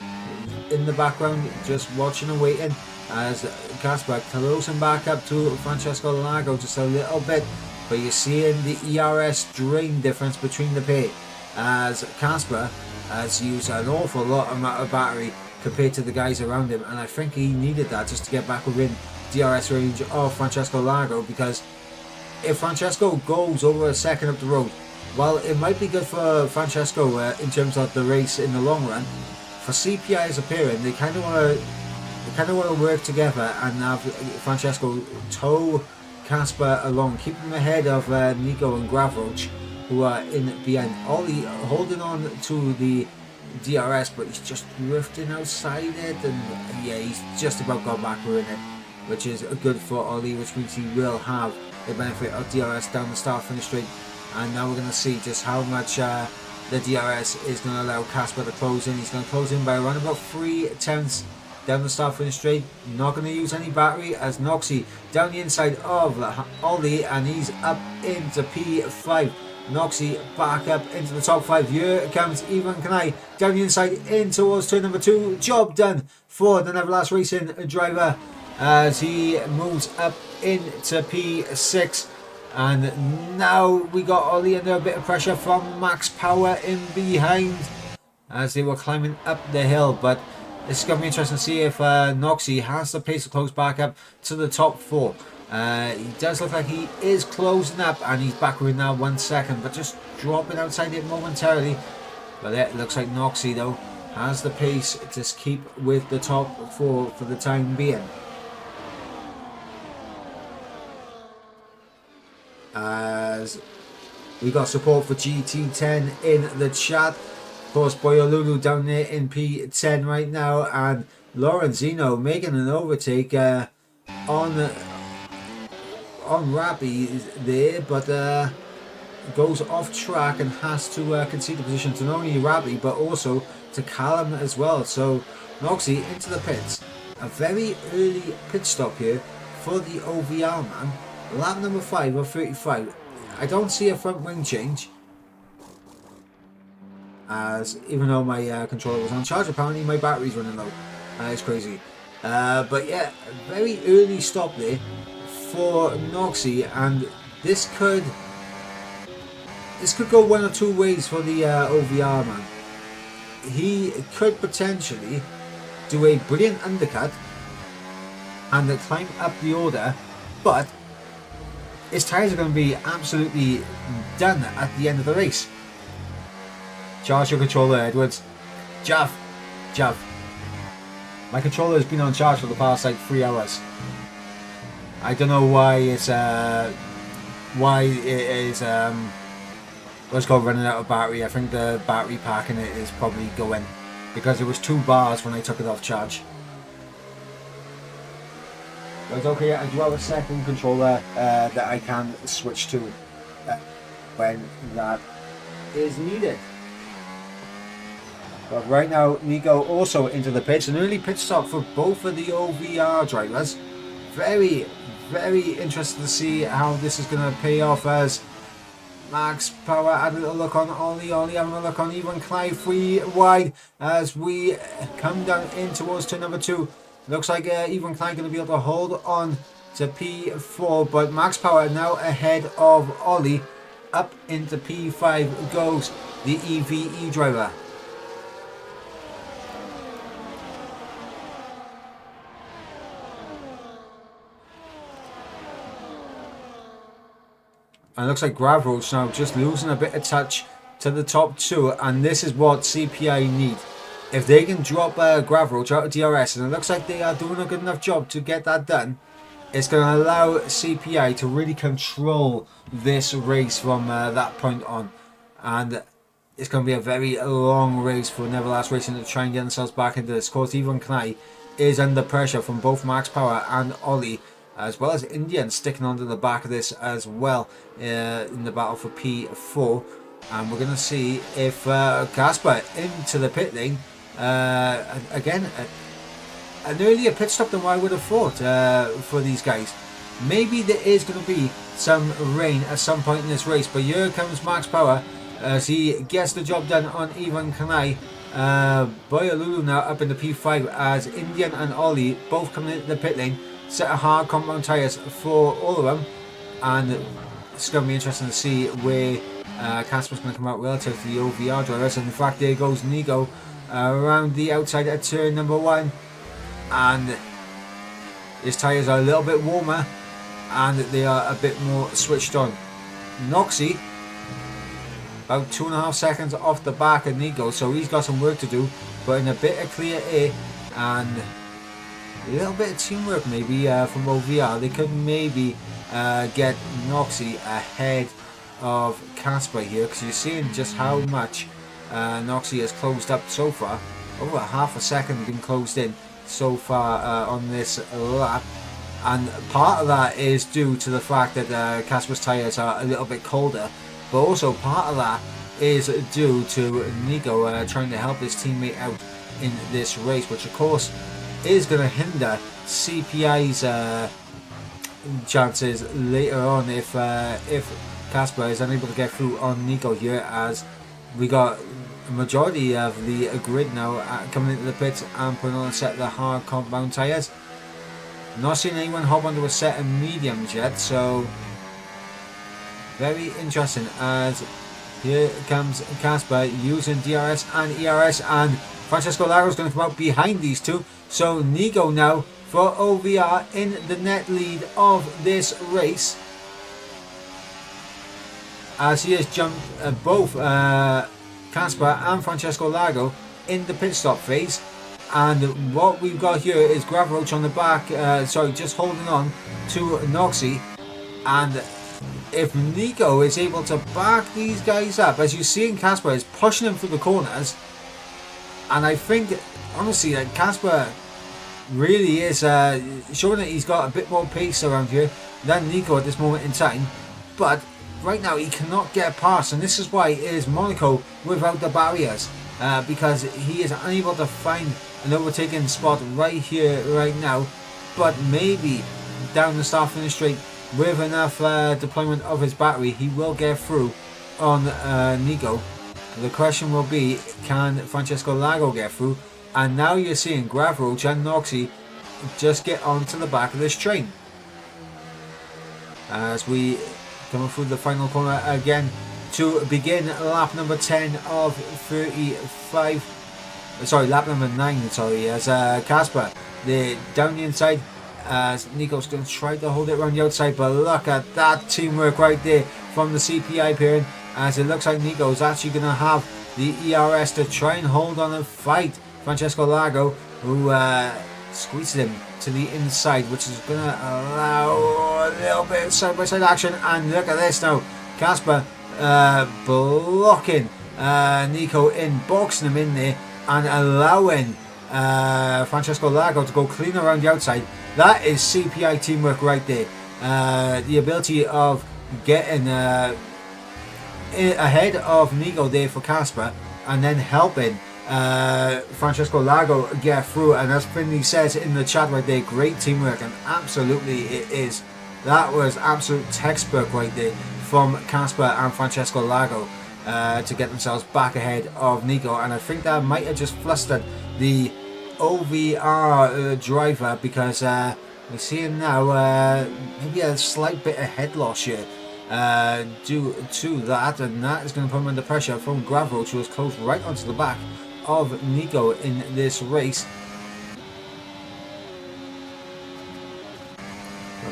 in the background, just watching and waiting as Casper closing back up to Francesco Lago just a little bit. But you're seeing the ERS drain difference between the pair, as Casper has used an awful lot amount of battery compared to the guys around him, and I think he needed that just to get back within DRS range of Francesco Lago, because if Francesco goes over a second up the road, while it might be good for Francesco in terms of the race in the long run, for CPI as a pairing, they kind of want to work together and have Francesco tow Casper along, keep him ahead of Nico and Gravroach, who are in behind. Ollie holding on to the DRS, but he's just drifting outside it, and yeah, he's just about got back within it, which is good for Ollie, which means he will have the benefit of DRS down the start finish straight. And now we're going to see just how much the DRS is going to allow Casper to close in. He's going to close in by around about 3/10 down the start finish straight. Not going to use any battery, as Noxie down the inside of Ollie, and he's up into P5. Noxie back up into the top 5. Here comes Ivan Kanai down the inside in towards turn number 2. Job done for the Neverlast Racing driver as he moves up into P6. And now we got Ollie under a bit of pressure from Max Power in behind as they were climbing up the hill. But it's going to be interesting to see if Noxie has the pace to close back up to the top 4. He does look like he is closing up, and he's back within now 1 second, but just dropping outside it momentarily. But it looks like Noxie though has the pace to keep with the top 4 for the time being. As we got support for GT10 in the chat. Of course, Boyolulu down there in P10 right now, and Lorenzino making an overtake on Rappy there, but goes off track and has to concede the position to not only Rappy but also to Callum as well. So Noxie into the pits. A very early pit stop here for the OVR man. Lap number 5 of 35. I don't see a front wing change, as even though my controller was on charge, apparently my battery's running low. It's crazy. But yeah, very early stop there for Noxie, and this could go one or two ways for the OVR man. He could potentially do a brilliant undercut and climb up the order, but his tyres are going to be absolutely done at the end of the race. Charge your controller, Edwards. Jav. My controller has been on charge for the past like 3 hours. I don't know why it is Let's go running out of battery. I think the battery pack in it is probably going, because it was 2 bars when I took it off charge. But it's okay, I do have a second controller that I can switch to when that is needed. But right now, Nico also into the pits. An early pit stop for both of the OVR drivers. Very, very interested to see how this is going to pay off, as Max Power had a little look on Ollie having a look on Even Clive 3 wide as we come down in towards turn number 2. Looks like Even Clive going to be able to hold on to P4, but Max Power now ahead of Ollie. Up into P5 goes the EVE driver. And it looks like Gravroach now just losing a bit of touch to the top 2, and this is what CPI need. If they can drop Gravroach out of DRS, and it looks like they are doing a good enough job to get that done, it's going to allow CPI to really control this race from that point on. And it's going to be a very long race for Neverlast Racing to try and get themselves back into this. Of course, Even Knai is under pressure from both Max Power and Ollie, as well as Indian sticking onto the back of this as well in the battle for P4. And we're going to see if Casper into the pit lane. Again, an earlier pit stop than what I would have thought for these guys. Maybe there is going to be some rain at some point in this race, but here comes Max Power as he gets the job done on Ivan Kanai. Boyalulu now up in the P5 as Indian and Ollie both coming into the pit lane. Set of hard compound tyres for all of them, and it's going to be interesting to see where Casper's going to come out relative to the OVR drivers. And in fact, there goes Nico around the outside at turn number 1, and his tyres are a little bit warmer and they are a bit more switched on. Noxie about 2.5 seconds off the back of Nico, so he's got some work to do, but in a bit of clear air and a little bit of teamwork maybe from OVR, they could maybe get Noxie ahead of Casper here, because you're seeing just how much Noxie has closed up so far. Over half a second been closed in so far on this lap, and part of that is due to the fact that Casper's tyres are a little bit colder, but also part of that is due to Nico trying to help his teammate out in this race, which of course is going to hinder CPI's chances later on if Casper is unable to get through on Nico here, as we got a majority of the grid now coming into the pits and putting on a set of the hard compound tyres. Not seeing anyone hop onto a set of mediums yet, so very interesting as here comes Casper using DRS and ERS, and Francesco Lago is going to come out behind these two. So Nico now for OVR in the net lead of this race, as he has jumped both Casper and Francesco Lago in the pit stop phase. And what we've got here is Gravroach on the back, just holding on to Noxie. And if Nico is able to back these guys up, as you see in Casper is pushing them through the corners, and I think honestly that Casper really is showing that he's got a bit more pace around here than Nico at this moment in time, but right now he cannot get past, and this is why it is Monaco without the barriers, because he is unable to find an overtaking spot right here, right now. But maybe down the start finish straight with enough deployment of his battery, he will get through on Nico. The question will be, can Francesco Lago get through? And now you're seeing Gravroach and Noxie just get onto the back of this train as we come through the final corner again to begin lap number 10 of 35. Sorry, lap number 9, as Casper, down the inside, as Nico's going to try to hold it around the outside, but look at that teamwork right there from the CPI pairing, as it looks like Nico's actually going to have the ERS to try and hold on and fight Francesco Lago, who squeezes him to the inside, which is going to allow a little bit of side-by-side action. And look at this now, Casper blocking Nico in, boxing him in there, and allowing Francesco Lago to go clean around the outside. That is CPI teamwork right there. The ability of getting ahead of Nico there for Casper, and then helping Francesco Lago get through. And as Finley says in the chat right there, great teamwork, and absolutely it is. That was absolute textbook right there from Casper and Francesco Lago to get themselves back ahead of Nico. And I think that might have just flustered the OVR driver, because we see him now maybe a slight bit of head loss here due to that, and that is going to put him under pressure from Gravroach, who was close right onto the back of Nico in this race.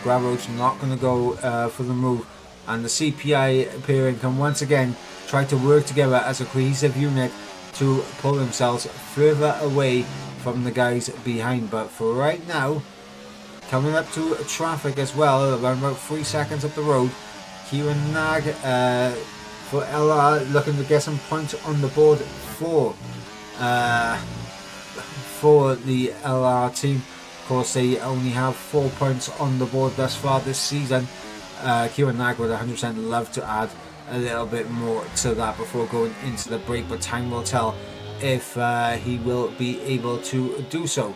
Gravroach not going to go for the move, and the CPI pairing can once again try to work together as a cohesive unit to pull themselves further away from the guys behind. But for right now, coming up to traffic as well, around about 3 seconds up the road, Kieran Nag for LR looking to get some points on the board for the LR team. Of course, they only have 4 points on the board thus far this season. Kieran Nag would 100% love to add a little bit more to that before going into the break, but time will tell if he will be able to do so.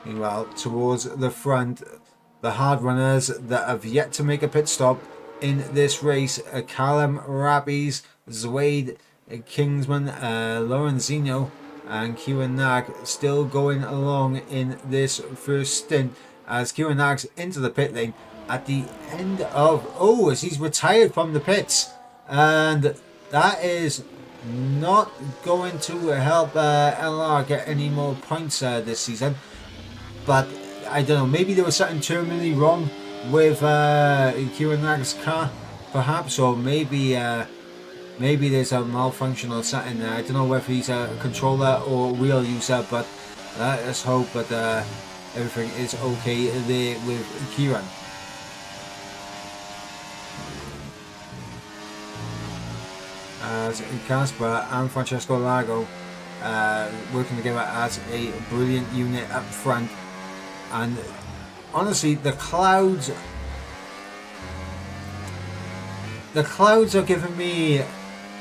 Meanwhile, towards the front, the hard runners that have yet to make a pit stop in this race, Callum Rappies, Zwade, Kingsman, Lorenzino and Kieran Nag still going along in this first stint, as Kieran Nag's into the pit lane at the end of, as he's retired from the pits, and that is not going to help LR get any more points this season. But I don't know, maybe there was something terminally wrong with Kieran Nag's car, perhaps, or maybe there's a malfunction or something. I don't know whether he's a controller or wheel user, but let's hope that everything is okay there with Kieran. As Casper and Francesco Lago working together as a brilliant unit up front. And honestly, the clouds are giving me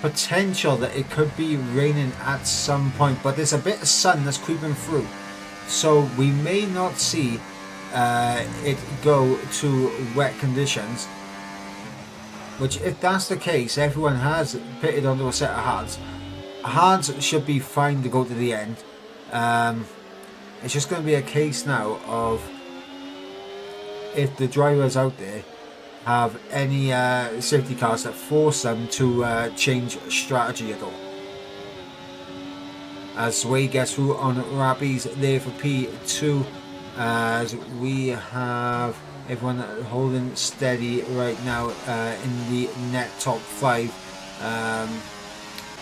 potential that it could be raining at some point, but there's a bit of sun that's creeping through, so we may not see it go to wet conditions, which, if that's the case, everyone has pitted onto a set of hards. Hards should be fine to go to the end. It's just going to be a case now of if the drivers out there have any safety cars that force them to change strategy at all. As Sway gets through on Rappies there for P2, as we have everyone holding steady right now in the net top 5.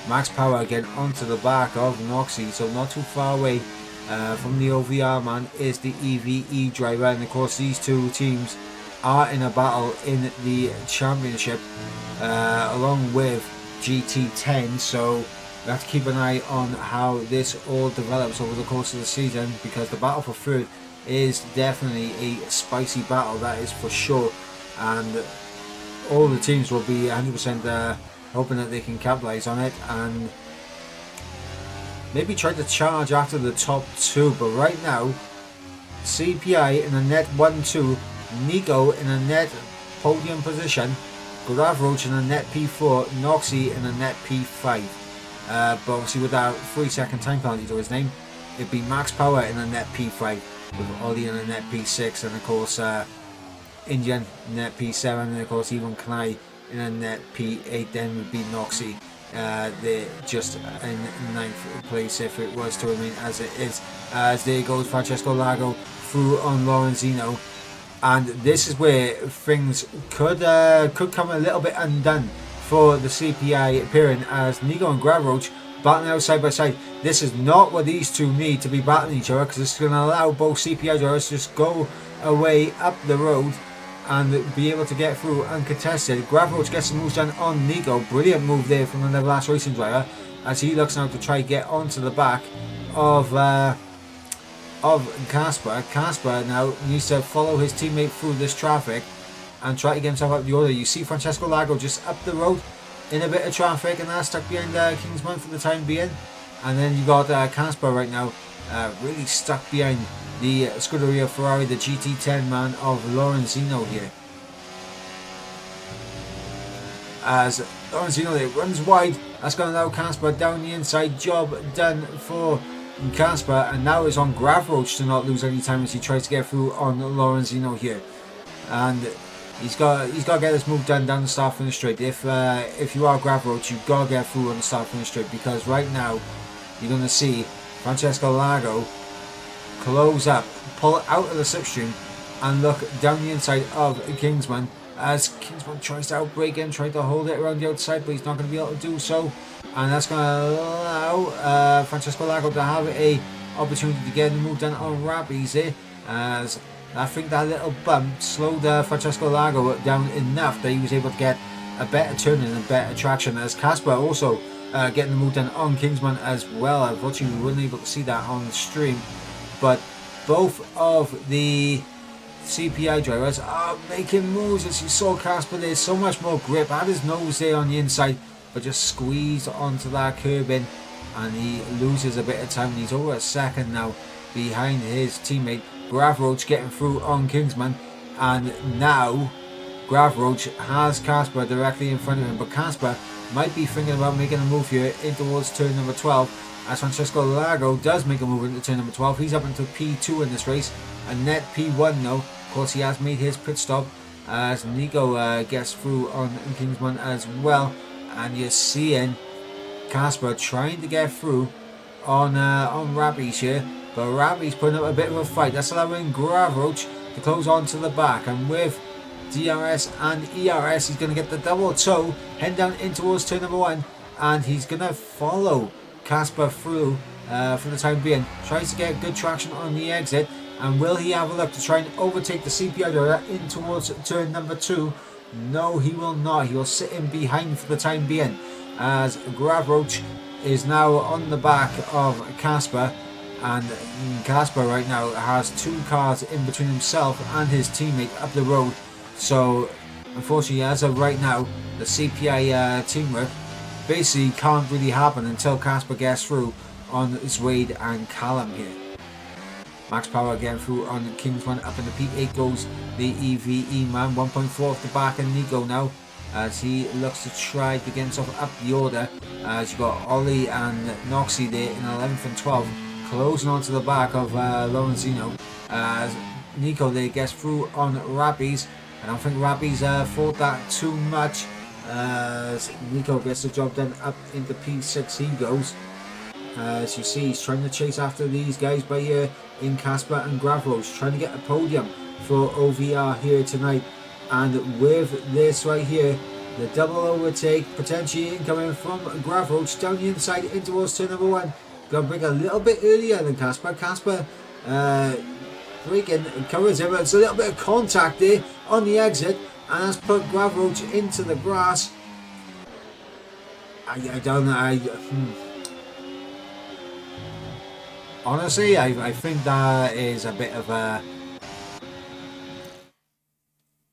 Max Power again onto the back of Noxie, so not too far away from the OVR man is the EVE driver, and of course these two teams are in a battle in the championship along with GT10, so we have to keep an eye on how this all develops over the course of the season, because the battle for third is definitely a spicy battle, that is for sure, and all the teams will be 100% hoping that they can capitalize on it and maybe try to charge after the top two. But right now, CPI in a net 1-2, Nico in a net podium position, Gravroach in a net P4, Noxie in a net P5. But obviously with that 3-second time penalty to his name, it'd be Max Power in a net P5, with Ollie in a net P6, and of course Indian net P7, and of course even Knai in a net P8. Then would be Noxie they're just in 9th place if it was to remain as it is. As there goes Francesco Lago through on Lorenzino, and this is where things could come a little bit undone for the CPI appearing, as Nico and Gravroach battling out side by side. This is not what these two need to be battling each other, because it's going to allow both CPI drivers to just go away up the road and be able to get through uncontested. Gravroach gets some moves done on Nico. Brilliant move there from the last racing driver, as he looks now to try to get onto the back of Casper. Casper now needs to follow his teammate through this traffic and try to get himself up the order. You see Francesco Lago just up the road in a bit of traffic, and that's stuck behind Kingsman for the time being. And then you got Casper right now really stuck behind the Scuderia Ferrari, the GT10 man of Lorenzino here. As Lorenzino there runs wide, that's going to allow Casper down the inside. Job done for Casper, and now it's on Gravroach to not lose any time as he tries to get through on Lorenzino here. And he's got to get this move done down the start finish straight. If you are Gravroach, you've got to get through on the start finish straight, because right now you're going to see Francesco Lago close up, pull out of the slipstream, and look down the inside of Kingsman, as Kingsman tries to outbrake him, trying to hold it around the outside, but he's not going to be able to do so. And that's going to allow Francesco Lago to have a opportunity to get the move done on Rappies there, as I think that little bump slowed Francesco Lago down enough that he was able to get a better turn and a better traction, as Casper also getting the move done on Kingsman as well. Unfortunately, we weren't able to see that on the stream, but both of the CPI drivers are making moves. As you saw, Casper there's so much more grip, had his nose there on the inside, but just squeezed onto that curbing, and he loses a bit of time. He's over a second now behind his teammate. Gravroach getting through on Kingsman, and now Gravroach has Casper directly in front of him, but Casper might be thinking about making a move here in towards turn number 12, as Francesco Lago does make a move into turn number 12. He's up into P2 in this race, and net P1 now. Of course, he has made his pit stop as Nico gets through on Kingsman as well, and you're seeing Casper trying to get through on Rappies here, but Rappies putting up a bit of a fight. That's allowing Gravroach to close on to the back, and with DRS and ERS, he's going to get the double toe, head down in towards turn number 1, and he's going to follow Casper through for the time being. Tries to get good traction on the exit, and will he have a look to try and overtake the CPI driver in towards turn number 2? No, he will not. He will sit in behind for the time being, as Gravroach is now on the back of Casper, and Casper right now has 2 cars in between himself and his teammate up the road. So unfortunately, as of right now, the CPI teamwork basically can't really happen until Casper gets through on Zwade and Callum here. Max Power getting through on Kingsman. Up in the P8 goes the EVE man, 1.4 off the back of Nico now, as he looks to try to get himself up the order. As you've got Ollie and Noxie there in 11th and 12th, closing onto the back of Lorenzino, as Nico there gets through on Rappies. I don't think Rappies fought that too much, as Nico gets the job done. Up into P6 he goes. As you see, he's trying to chase after these guys by in Casper and Gravroach, trying to get a podium for OVR here tonight. And with this right here, the double overtake potentially incoming from Gravroach down the inside in towards turn number 1. Gonna break a little bit earlier than Casper. Casper breaking covers him, but it's a little bit of contact there on the exit, and that's put Gravroach into the grass. I don't know. Honestly, I think that is a bit of a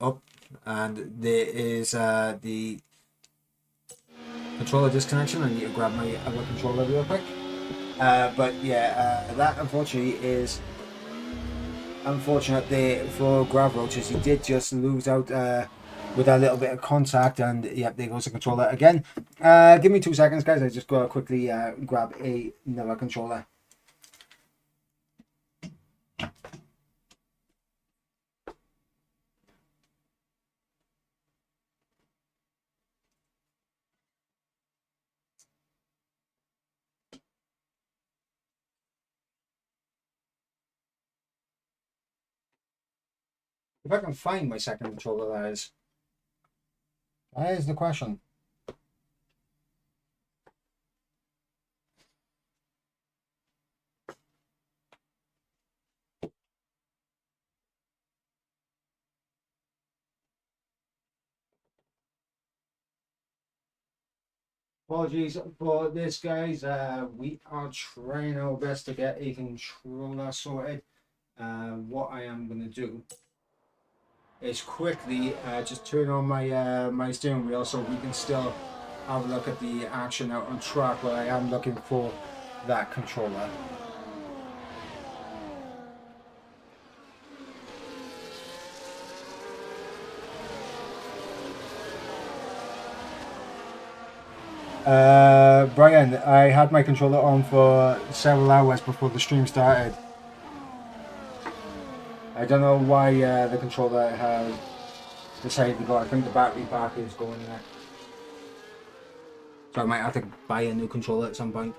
up, and there is the controller disconnection. I need to grab my other controller real quick. But yeah, that unfortunately is unfortunate there for Gravroach, as he did just lose out with a little bit of contact, and yep, there goes the controller again. Give me 2 seconds, guys. I just gotta quickly grab another controller. If I can find my second controller, that is the question. Apologies for this, guys. We are trying our best to get a controller sorted. What I am going to do is quickly just turn on my steering wheel so we can still have a look at the action out on track, where I am looking for that controller. Brian, I had my controller on for several hours before the stream started. I don't know why the controller has decided to go. I think the battery pack is going there. So I might have to buy a new controller at some point.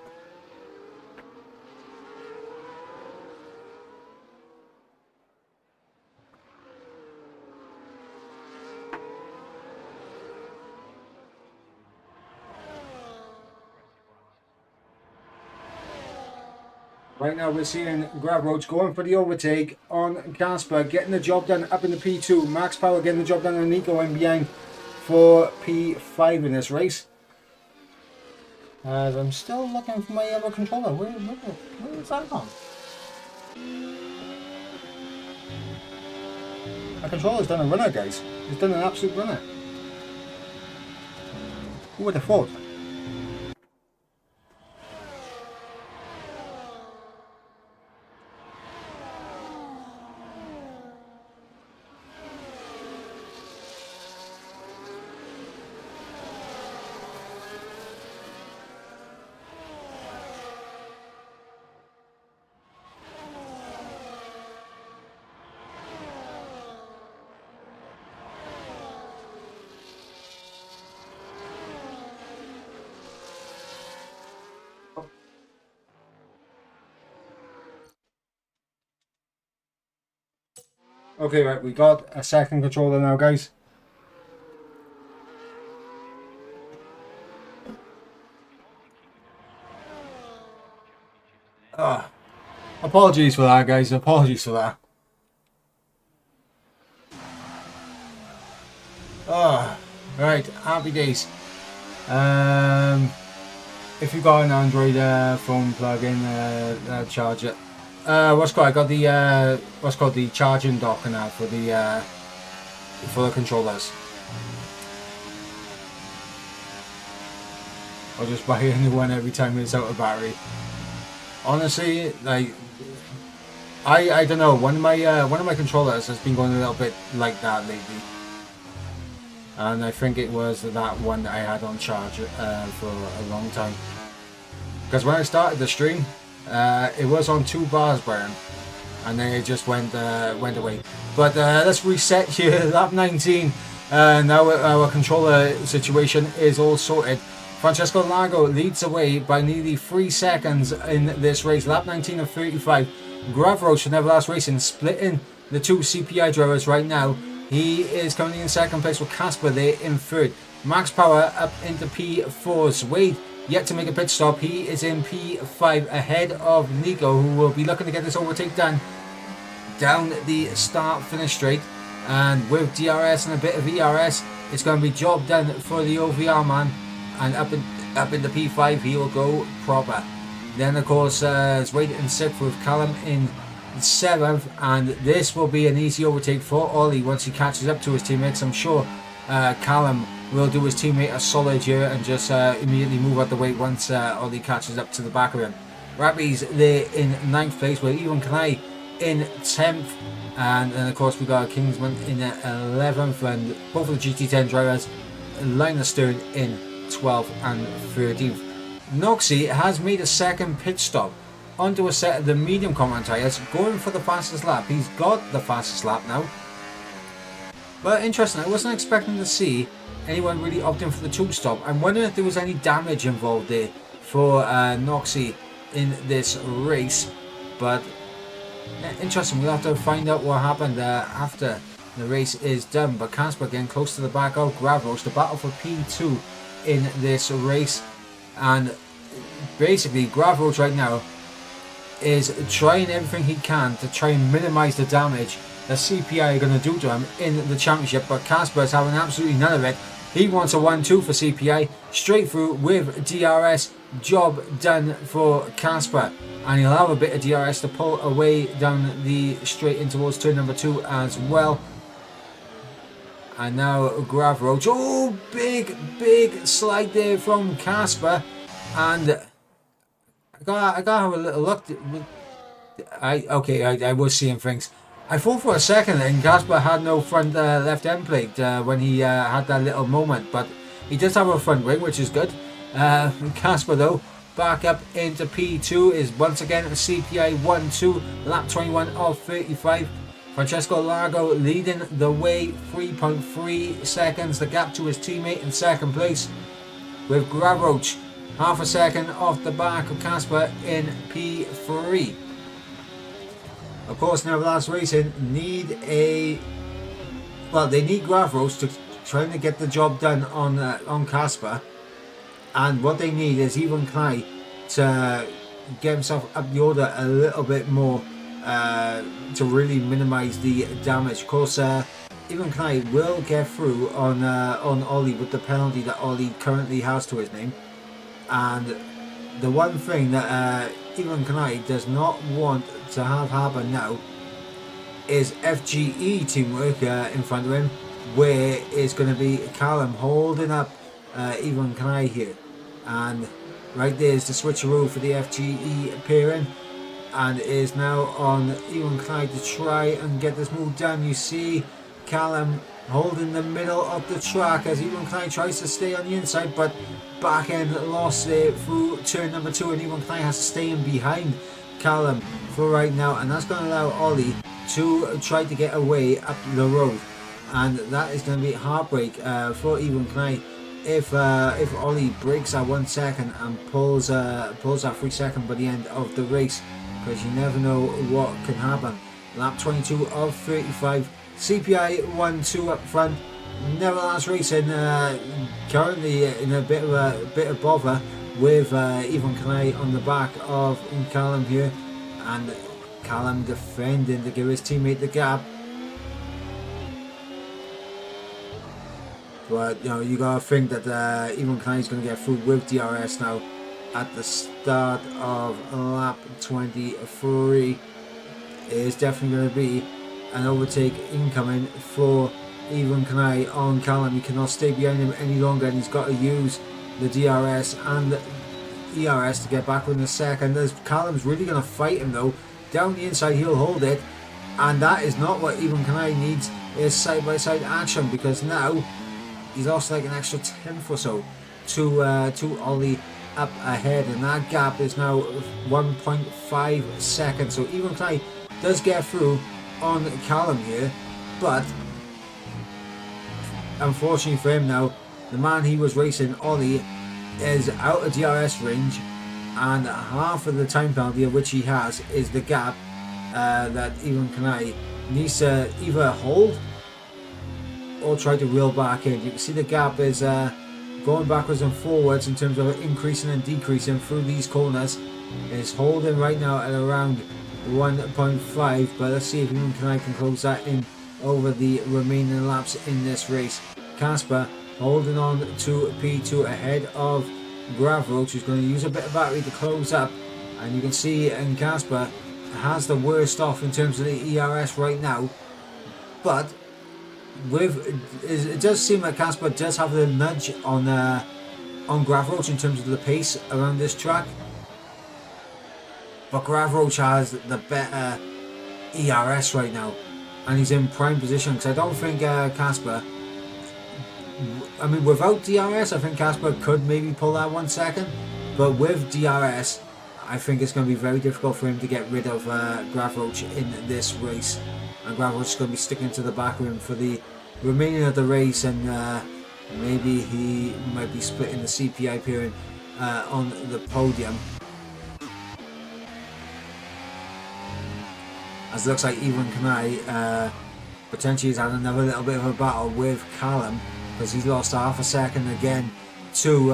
Right now we're seeing Gravroach going for the overtake on Casper, getting the job done up in the P2. Max Power getting the job done on Nico and behind for P5 in this race. I'm still looking for my other controller. Where is that gone? My controller's done a runner, guys. It's done an absolute runner. Who would have thought? Okay, right, we got a second controller now, guys. Apologies for that, guys. Apologies for that. Right, happy days. If you've got an Android phone plug-in, charge it. What's called? I got the what's called the charging dock now for the controllers. I'll just buy a new one every time it's out of battery. Honestly, like I don't know. One of my controllers has been going a little bit like that lately, and I think it was that one that I had on charge for a long time. Because when I started the stream, it was on 2 bars, Brian, and then it just went away. But let's reset here. Lap 19. Now our controller situation is all sorted. Francesco Lago leads away by nearly 3 seconds in this race. Lap 19 of 35. Gravroach from Everlast Racing splitting the 2 CPI drivers right now. He is currently in second place with Casper there in third. Max Power up into P4. Wade yet to make a pit stop. He is in P5 ahead of Nico, who will be looking to get this overtake done down the start finish straight. And with DRS and a bit of ERS, it's going to be job done for the OVR man. And up in the P5 he will go proper. Then of course it's Wade in 6th with Callum in 7th, and this will be an easy overtake for Ollie once he catches up to his teammates. I'm sure Callum will do his teammate a solid here and just immediately move out the way once Ollie catches up to the back of him. Rappy's there in 9th place with Ewan Kanai in 10th, and then of course we got Kingsman in 11th, and both of the GT10 drivers, Linus Stern in 12th and 13th. Noxie has made a second pit stop onto a set of the medium compound tyres, going for the fastest lap. He's got the fastest lap now. But interesting, I wasn't expecting to see anyone really opting for the 2-stop. I'm wondering if there was any damage involved there for Noxie in this race. But interesting, we'll have to find out what happened after the race is done. But Casper getting close to the back of Gravroach, the battle for P2 in this race. And basically Gravroach right now is trying everything he can to try and minimise the damage that CPI are going to do to him in the championship, but Casper is having absolutely none of it. He wants a 1-2 for CPI, straight through with DRS, job done for Casper. And he'll have a bit of DRS to pull away down the straight in towards turn number 2 as well. And now Grav Roach. Oh, big slide there from Casper. And I gotta have a little look. I was seeing things. I thought for a second and Casper had no front left end plate when he had that little moment, but he does have a front wing, which is good. Casper though, back up into P2 is once again a CPI 1-2, lap 21 of 35. Francesco Lago leading the way, 3.3 seconds, the gap to his teammate in second place, with Gravroach half a second off the back of Casper in P3. Of course, Nevertheless Racing need they need Gravroach to trying to get the job done on Casper, and what they need is Ivan Kai to get himself up the order a little bit more to really minimise the damage. Of course, Ivan Kai will get through on Ollie with the penalty that Ollie currently has to his name, and the one thing that Ivan Kai does not want to have happen now is FGE teamwork in front of him, where it's going to be Callum holding up Ivan Kai here, and right there is the switcheroo for the FGE pairing, and it is now on Ivan Kai to try and get this move done. You see Callum holding the middle of the track as Ivan Kai tries to stay on the inside, but back end lost there through turn number 2, and Ivan Kai has to stay in behind Callum for right now, and that's going to allow Ollie to try to get away up the road, and that is going to be heartbreak for Ivan Kai if Ollie breaks that 1 second and pulls that 3 second by the end of the race, because you never know what can happen. Lap 22 of 35, CPI 1-2 up front. Nevertheless Racing currently in a bit of bother with Ivan Kai on the back of Callum here, and Callum defending to give his teammate the gap. But you know, you gotta think that Ivan Kai is going to get through with DRS now at the start of lap 23. It is definitely going to be an overtake incoming for Ivan Kai on Callum. He cannot stay behind him any longer, and he's got to use the DRS and the ERS to get back within a second. As Callum's really going to fight him though. Down the inside, he'll hold it, and that is not what Ivan Kai needs. Is side-by-side action, because now he's lost like an extra 10th or so to Ollie up ahead, and that gap is now 1.5 seconds. So Ivan Kai does get through on Callum here, but unfortunately for him now, the man he was racing, Ollie, is out of DRS range, and half of the time penalty of which he has is the gap that Ivan Kai needs to either hold or try to reel back in. You can see the gap is going backwards and forwards in terms of increasing and decreasing through these corners. It's holding right now at around 1.5, but let's see if Ivan Kai can close that in over the remaining laps in this race. Casper holding on to P2 ahead of Gravroach, who's going to use a bit of battery to close up, and you can see Casper has the worst off in terms of the ERS right now, but it does seem like Casper does have the nudge on Gravroach in terms of the pace around this track, but Gravroach has the better ERS right now, and he's in prime position, because I don't think Casper, I mean, without DRS, I think Casper could maybe pull that 1 second, but with DRS, I think it's going to be very difficult for him to get rid of Gravroach in this race, and Gravroach is going to be sticking to the back of him for the remaining of the race, and maybe he might be splitting the CPI pairing on the podium. As it looks like Ivan Kai potentially has had another little bit of a battle with Callum, because he's lost half a second again to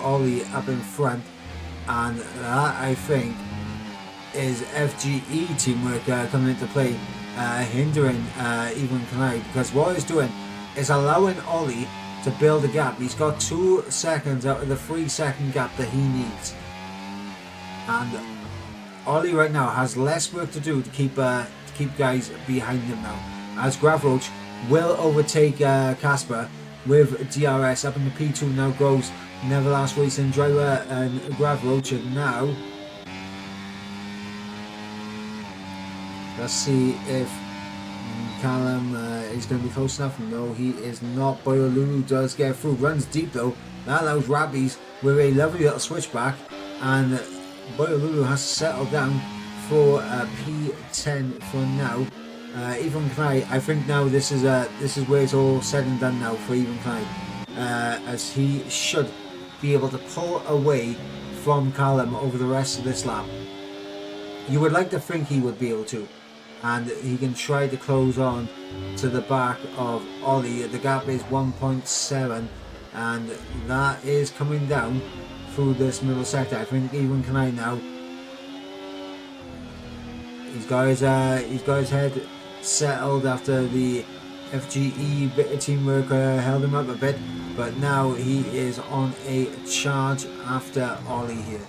Ollie up in front, and that I think is FGE teamwork coming into play, hindering Ivan Kai, because what he's doing is allowing Ollie to build a gap. He's got 2 seconds out of the 3-second gap that he needs. And Ollie right now has less work to do to keep guys behind him now. As Gravroach will overtake Casper with DRS. Up in the P2 now goes Neverlast Racing driver and Gravroach. And now let's see if Callum is going to be close enough. No, he is not. Boyolulu does get through. Runs deep though. That allows Rabbies with a lovely little switchback. And Boyolulu has to settle down for P10 for now. Even Knight, I think now this is where it's all said and done now for Even Knight, as he should be able to pull away from Callum over the rest of this lap. You would like to think he would be able to, and he can try to close on to the back of Ollie. The gap is 1.7, and that is coming down through this middle sector. I think Even Knight now, he's got his head settled after the FGE bit of teamwork held him up a bit, but now he is on a charge after Ollie here.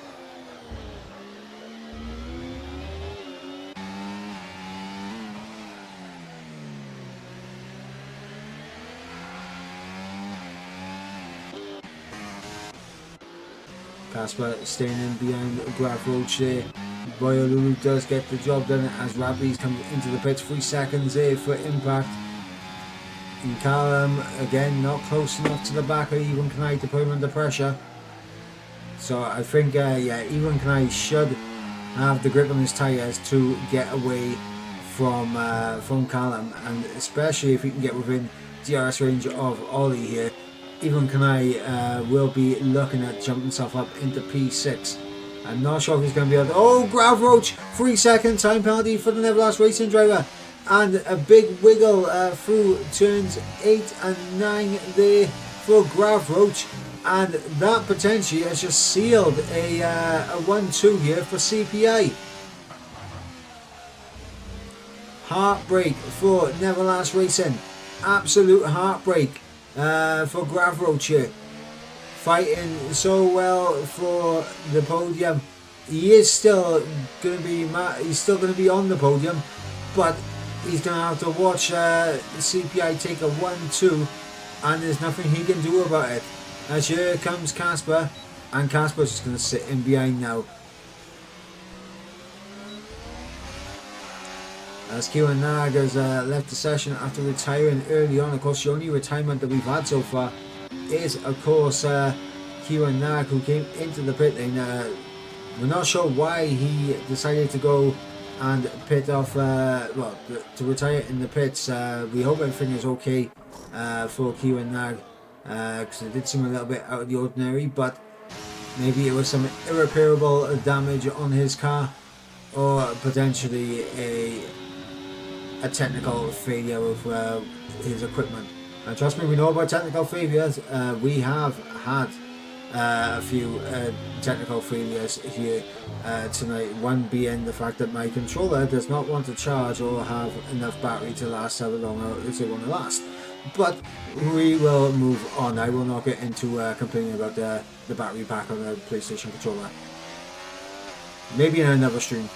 Casper staying in behind Gravroach there. Boyolulu does get the job done as Rabbies comes into the pits. 3 seconds there for impact. And Callum again not close enough to the back of Even Knight to put him under pressure. So I think yeah, Even Knight should have the grip on his tyres to get away from Callum, and especially if he can get within DRS range of Ollie here. Even Knight will be looking at jumping himself up into P6. I'm not sure if he's going to be able to... Oh, Gravroach! 3-second time penalty for the Neverlast Racing driver. And a big wiggle through turns 8 and 9 there for Gravroach. And that potentially has just sealed a 1-2 here for CPA. Heartbreak for Neverlast Racing. Absolute heartbreak for Gravroach here. Fighting so well for the podium. He is still going to be on the podium, but he's going to have to watch CPI take a 1-2, and there's nothing he can do about it. As here comes Casper, and Casper's just going to sit in behind now. As Kieran Nag has left the session after retiring early on. Of course, the only retirement that we've had so far is, of course, Kieran Nag, who came into the pit lane. We're not sure why he decided to go and pit off, well, to retire in the pits. We hope everything is okay for Kieran Nag, because it did seem a little bit out of the ordinary, but maybe it was some irreparable damage on his car, or potentially a technical failure of his equipment. And trust me, we know about technical failures. We have had a few technical failures here tonight. One being the fact that my controller does not want to charge or have enough battery to last however long as it want to last. But we will move on. I will not get into complaining about the battery pack on the PlayStation controller. Maybe in another stream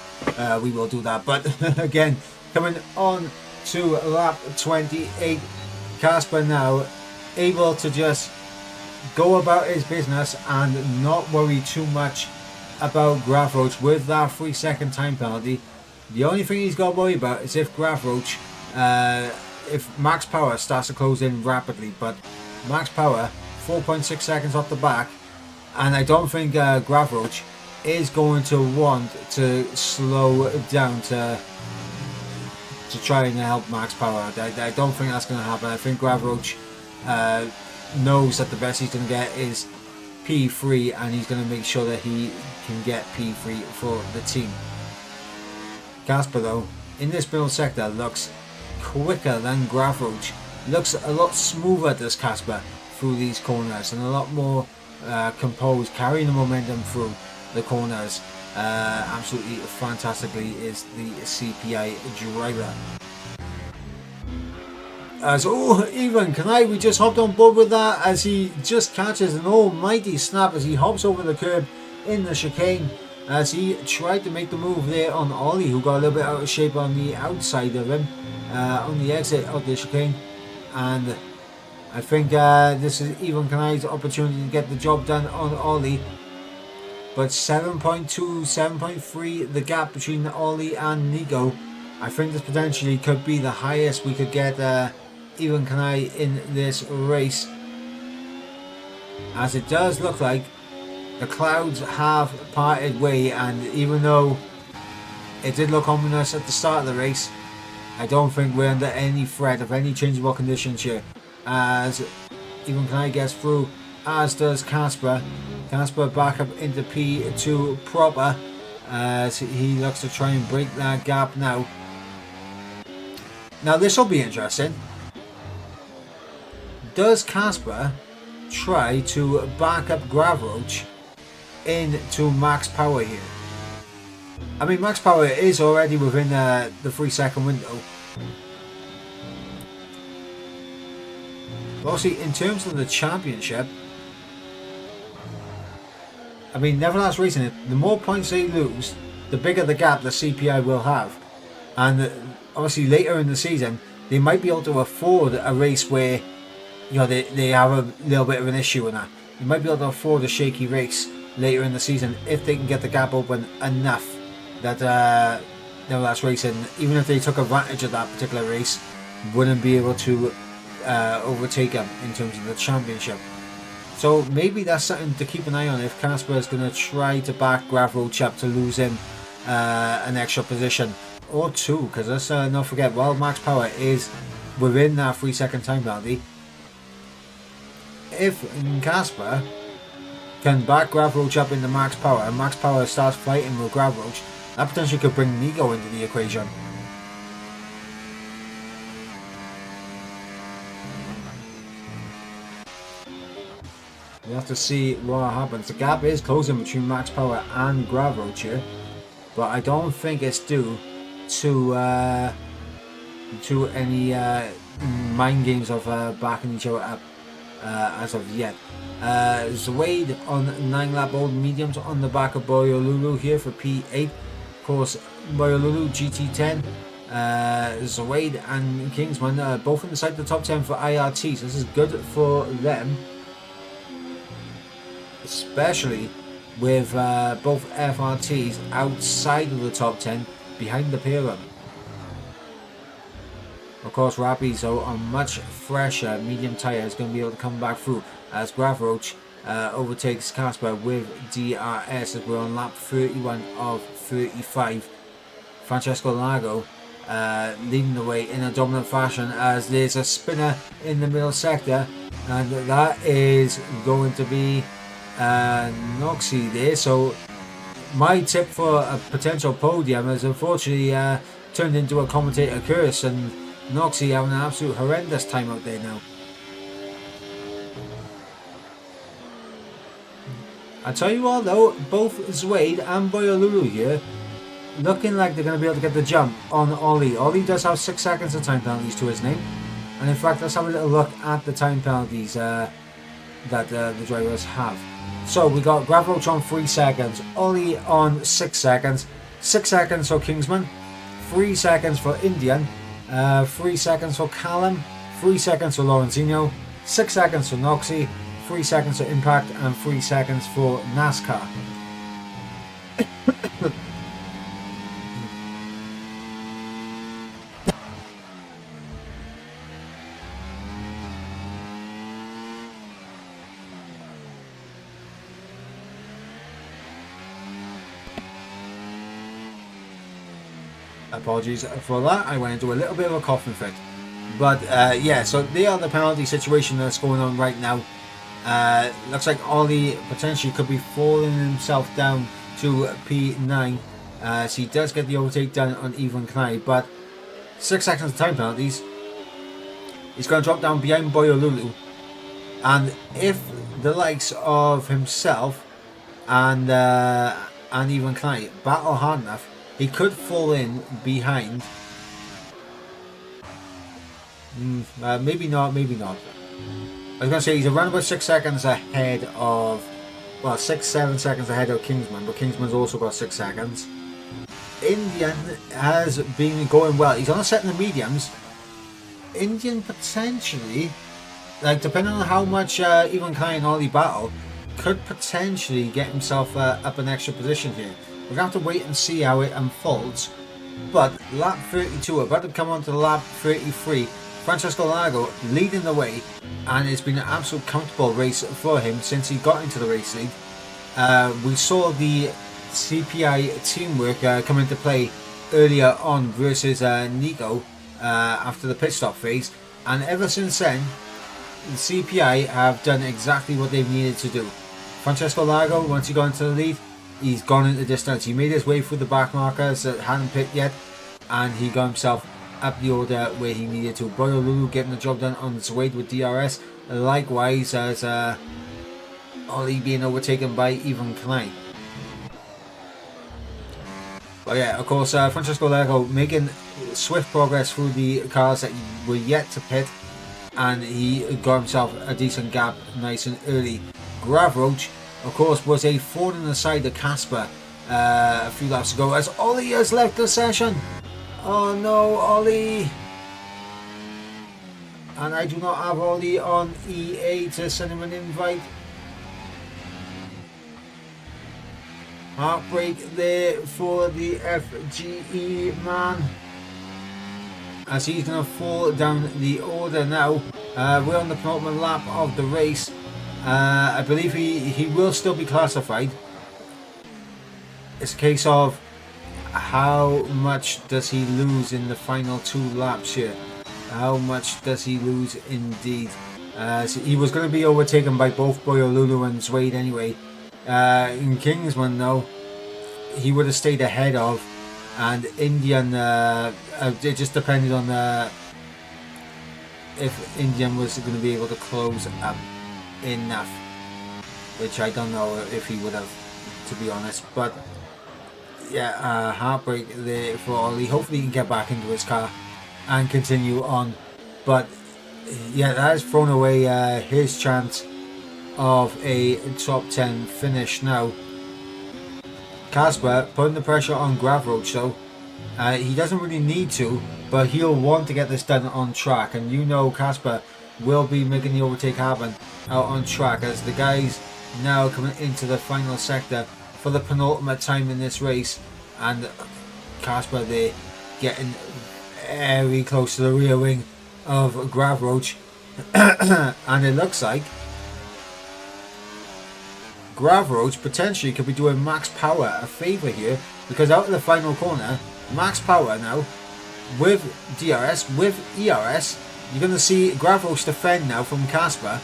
we will do that. But again, coming on to lap 28, Casper now able to just go about his business and not worry too much about Gravroach with that 3-second time penalty. The only thing he's got to worry about is if Gravroach, if max power starts to close in rapidly. But max power 4.6 seconds off the back, and I don't think Gravroach is going to want to slow down to try and help max power. I don't think that's going to happen. I think Gravroach knows that the best he's going to get is P3, and he's going to make sure that he can get P3 for the team. Casper though, in this middle sector, looks quicker than Gravroach. Looks a lot smoother, this Casper, through these corners, and a lot more composed, carrying the momentum through the corners. Absolutely fantastically is the CPI driver. As even we just hopped on board with that as he just catches an almighty snap as he hops over the curb in the chicane as he tried to make the move there on Ollie, who got a little bit out of shape on the outside of him on the exit of the chicane. And I think this is Ivan Kanai's opportunity to get the job done on Ollie. But 7.2, 7.3 the gap between Ollie and Nico. I think this potentially could be the highest we could get Ivan Kanai in this race, as it does look like the clouds have parted way, and even though it did look ominous at the start of the race, I don't think we're under any threat of any changeable conditions here, as Ivan Kanai gets through, as does Casper. Casper back up into P2 proper as he looks to try and break that gap now. Now this will be interesting. Does Casper try to back up Gravroach into max power here? I mean, max power is already within the 3-second window. But obviously, in terms of the championship, I mean, Neverlast Racing, the more points they lose, the bigger the gap the CPI will have. And obviously, later in the season, they might be able to afford a race where, you know, they have a little bit of an issue in that. They might be able to afford a shaky race later in the season if they can get the gap open enough that Neverlast Racing, even if they took advantage of that particular race, wouldn't be able to overtake them in terms of the championship. So maybe that's something to keep an eye on if Casper is going to try to back Gravroach up to lose him an extra position or two, because let's not forget, while max power is within that 3-second time penalty, if Casper can back Gravroach up into max power and max power starts fighting with Gravroach, that potentially could bring Nico into the equation. We have to see what happens. The gap is closing between max power and Gravroach here, but I don't think it's due to any mind games of backing each other up as of yet. Zwade on 9 lap old mediums on the back of Boyolulu here for P8. Of course, Boyolulu GT10. Zwade and Kingsman both inside the top 10 for IRT, so this is good for them, especially with both FRTs outside of the top 10 behind the pair of them. Of course, Rappies on much fresher medium tyre is going to be able to come back through as Gravroach overtakes Casper with DRS as we're on lap 31 of 35. Francesco Lago leading the way in a dominant fashion as there's a spinner in the middle sector, and that is going to be Noxie there. So my tip for a potential podium has unfortunately turned into a commentator curse, and Noxie having an absolute horrendous time out there now. I tell you what though, both Zwade and Boyolulu here looking like they're going to be able to get the jump on Ollie. Ollie does have 6 seconds of time penalties to his name, and in fact let's have a little look at the time penalties that the drivers have. So we got Gravroach on 3 seconds, Ollie on 6 seconds, 6 seconds for Kingsman, 3 seconds for Indian, 3 seconds for Callum, 3 seconds for Lorenzino, 6 seconds for Noxie, 3 seconds for Impact, and 3 seconds for NASCAR. Apologies for that, I went into a little bit of a coughing fit. But yeah, so they are the penalty situation that's going on right now. Looks like Ollie potentially could be falling himself down to P9. So he does get the overtake done on Ivan Kanai, but 6 seconds of time penalties. He's going to drop down behind Boyolulu. And if the likes of himself and Ivan Kanai battle hard enough, he could fall in behind Maybe not, maybe not. I was going to say he's around about 6 seconds ahead of, well, 6-7 seconds ahead of Kingsman, but Kingsman's also got 6 seconds. Indian has been going well. He's on a set in the mediums. Indian potentially, like depending on how much even Kai and Ollie battle, could potentially get himself up an extra position here. We're going to have to wait and see how it unfolds. But lap 32, about to come on to lap 33. Francesco Lago leading the way, and it's been an absolute comfortable race for him since he got into the race league. We saw the CPI teamwork come into play earlier on versus Nico after the pit stop phase, and ever since then the CPI have done exactly what they've needed to do. Francesco Lago, once he got into the lead, he's gone into distance. He made his way through the back markers that hadn't pit yet, and he got himself up the order where he needed to. Boyo Lulu getting the job done on Zwade with DRS, likewise as Ollie being overtaken by Ivan Klein. But yeah, of course, Francesco Lago making swift progress through the cars that were yet to pit, and he got himself a decent gap nice and early. Gravroach, of course, was a thorn in the side of Casper a few laps ago as Ollie has left the session. Oh no, Ollie! And I do not have Ollie on EA to send him an invite. Heartbreak there for the FGE man, as he's going to fall down the order now. We're on the penultimate lap of the race. I believe he will still be classified. It's a case of how much does he lose in the final 2 laps here. How much does he lose indeed? So he was going to be overtaken by both Boyo Lulu and Zwade anyway. In Kingsman though, he would have stayed ahead of, and Indian, it just depended on if Indian was going to be able to close up enough, which I don't know if he would have, to be honest. But yeah, heartbreak there for Ollie. Hopefully he can get back into his car and continue on. But yeah, that has thrown away his chance of a top 10 finish now. Casper putting the pressure on Gravroach though. He doesn't really need to, but he'll want to get this done on track, and you know Casper will be making the overtake happen out on track, as the guys now coming into the final sector for the penultimate time in this race, and Casper there getting very close to the rear wing of Gravroach. And it looks like Gravroach potentially could be doing Max Power a favour here, because out of the final corner, Max Power now with DRS, with ERS, you're going to see Gravroach defend now from Casper.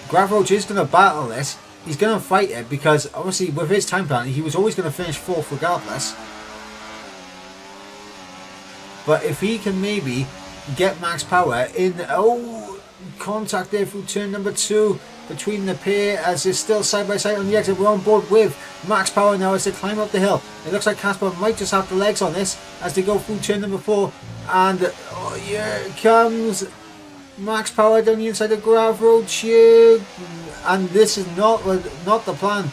Gravroach is going to battle this. He's going to fight it, because obviously with his time penalty he was always going to finish 4th regardless. But if he can maybe get Max Power in, oh, contact there through turn number 2 between the pair, as it's still side by side on the exit. We're on board with Max Power now as they climb up the hill. It looks like Casper might just have the legs on this as they go through turn number 4, and oh, here it comes Max Power down the inside of Gravroach here, and this is not the plan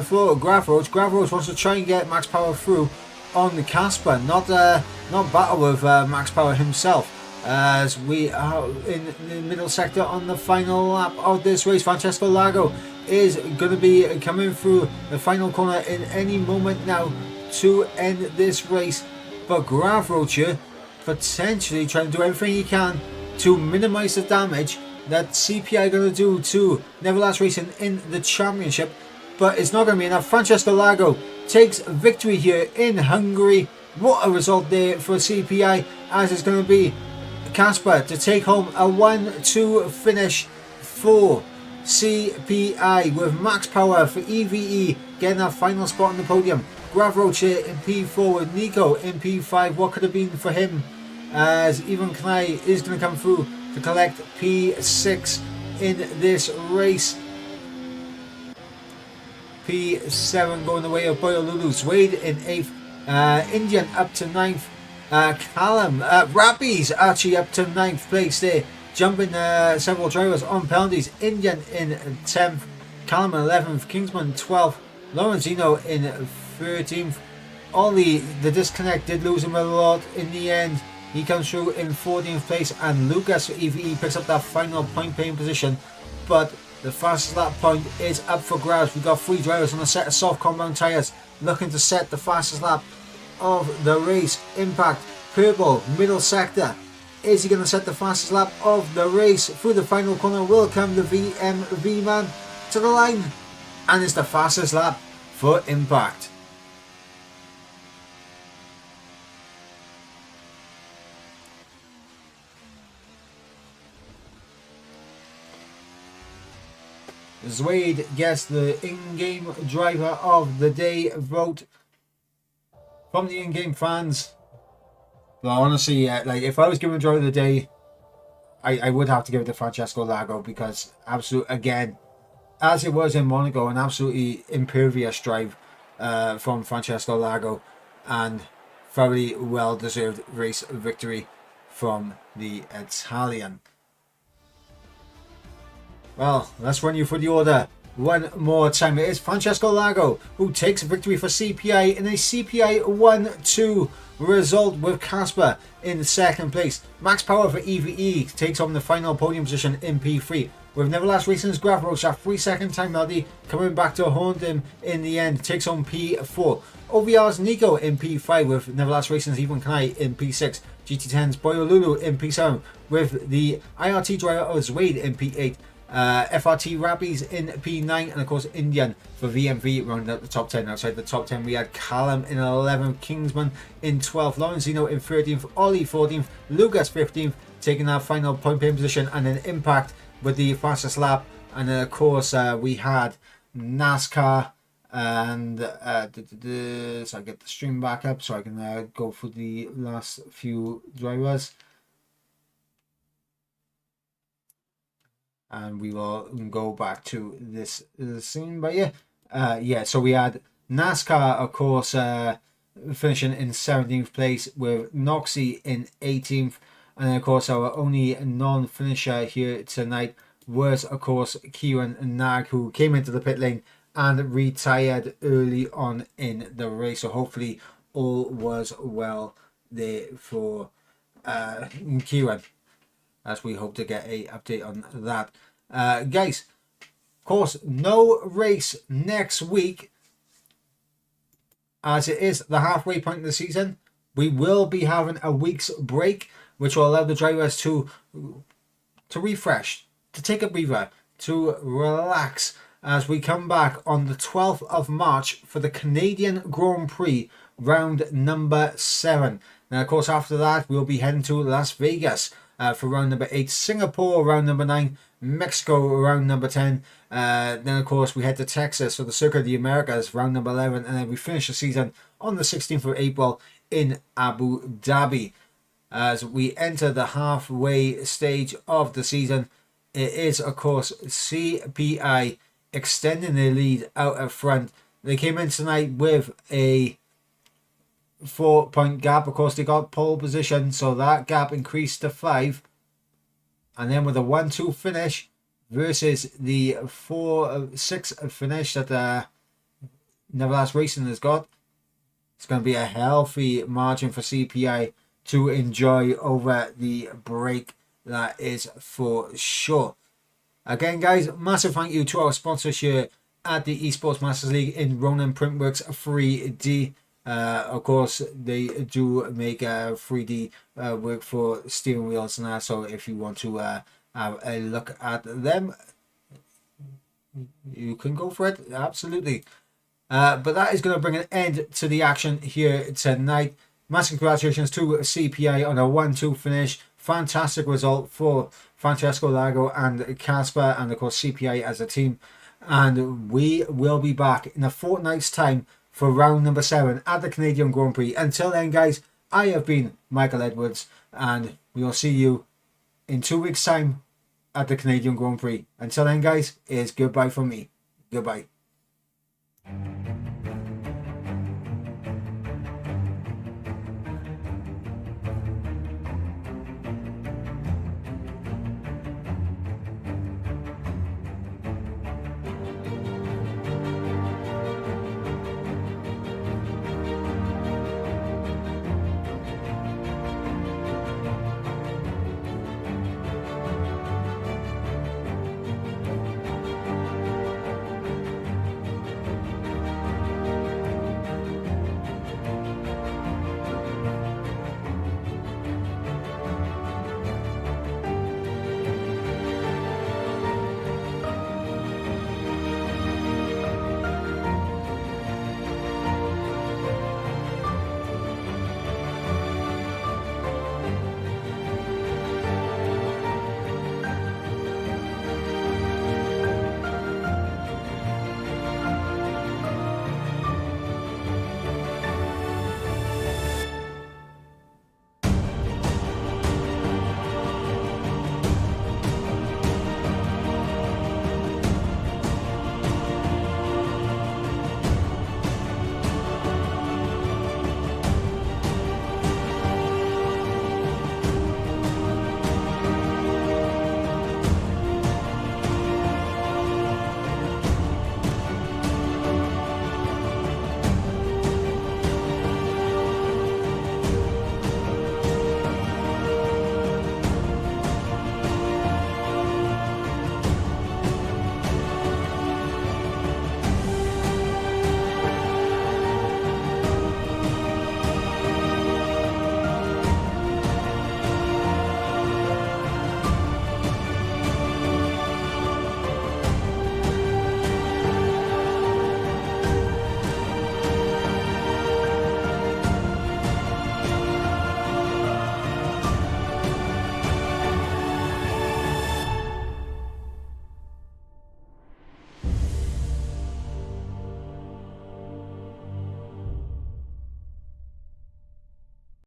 for Gravroach. Gravroach wants to try and get Max Power through on the Casper, not battle with Max Power himself. As we are in the middle sector on the final lap of this race, Francesco Lago is going to be coming through the final corner in any moment now to end this race. But Gravroach here potentially trying to do everything he can to minimise the damage that CPI are going to do to Neverlast Racing in the championship, but it's not going to be enough. Francesco Lago takes victory here in Hungary. What a result there for CPI, as it's going to be Casper to take home a 1-2 finish for CPI, with Max Power for EVE getting that final spot on the podium. Gravroach here in P4 with Nico in P5. What could have been for him, as Ivan Knai is going to come through to collect P6 in this race. P7 going the way of Boyo Lulu. Zwade in 8th. Indian up to 9th. Callum Rappies actually up to 9th place there, jumping several drivers on penalties. Indian in 10th, Callum in 11th, Kingsman 12th, Lorenzino in 13th. Ollie, the disconnect did lose him a lot in the end. He comes through in 14th place, and Lucas for EVE picks up that final point paying position. But the fastest lap point is up for grabs. We've got 3 drivers on a set of soft compound tyres looking to set the fastest lap of the race. Impact, purple, middle sector. Is he going to set the fastest lap of the race? Through the final corner will come the VMV man to the line, and it's the fastest lap for Impact. Zwade gets the in-game driver of the day vote from the in-game fans. But honestly, like if I was given a driver of the day, I would have to give it to Francesco Lago, because again, as it was in Monaco, an absolutely impervious drive from Francesco Lago, and very well deserved race victory from the Italian. Well, let's run you through the order one more time. It is Francesco Lago who takes victory for CPI in a CPI 1-2 result, with Casper in 2nd place. Max Power for EVE takes on the final podium position in P3, with Neverlast Racing's Graf Roach, a 3-second time penalty coming back to haunt him in the end, takes on P4. OVR's Nico in P5, with Neverlast Racing's Ivan Kanai in P6. GT10's Boyolulu in P7, with the IRT driver of Zwade in P8. FRT Rappies in P9, and of course Indian for VMV rounding up the top 10. Outside the top 10 we had Callum in 11th, Kingsman in 12th, Lorenzino in 13th, Ollie 14th, Lucas 15th, taking that final point paying position, and then Impact with the fastest lap. And then of course we had NASCAR, and so I get the stream back up so I can go for the last few drivers. And we will go back to this scene. But yeah, so we had NASCAR, of course, finishing in 17th place, with Noxie in 18th. And then, of course, our only non-finisher here tonight was, of course, Kieran Nag, who came into the pit lane and retired early on in the race. So hopefully all was well there for Kieran, as we hope to get a update on that. Guys, of course, no race next week, as it is the halfway point of the season. We will be having a week's break, which will allow the drivers to refresh, to take a breather, to relax, as we come back on the 12th of March for the Canadian Grand Prix round number 7. Now, of course, after that we'll be heading to Las Vegas for round number 8, Singapore round number 9, Mexico round number 10. Then of course we head to Texas for the Circuit of the Americas round number 11, and then we finish the season on the 16th of April in Abu Dhabi. As we enter the halfway stage of the season, it is of course CPI extending their lead out of front. They came in tonight with a 4-point gap. Of course, they got pole position, so that gap increased to 5. And then with a 1-2 finish versus the 4-6 finish that Neverlast Racing has got, it's going to be a healthy margin for CPI to enjoy over the break. That is for sure. Again, guys, massive thank you to our sponsors here at the Esports Masters League in Ronin Printworks 3D. Of course, they do make 3D work for steering wheels and that, so if you want to have a look at them, you can go for it, absolutely. But that is going to bring an end to the action here tonight. Massive congratulations to CPI on a 1-2 finish. Fantastic result for Francesco Lago and Casper, and of course CPI as a team. And we will be back in a fortnight's time for round number 7 at the Canadian Grand Prix. Until then, guys, I have been Michael Edwards, and we will see you in 2 weeks' time at the Canadian Grand Prix. Until then, guys, it's goodbye from me. Goodbye.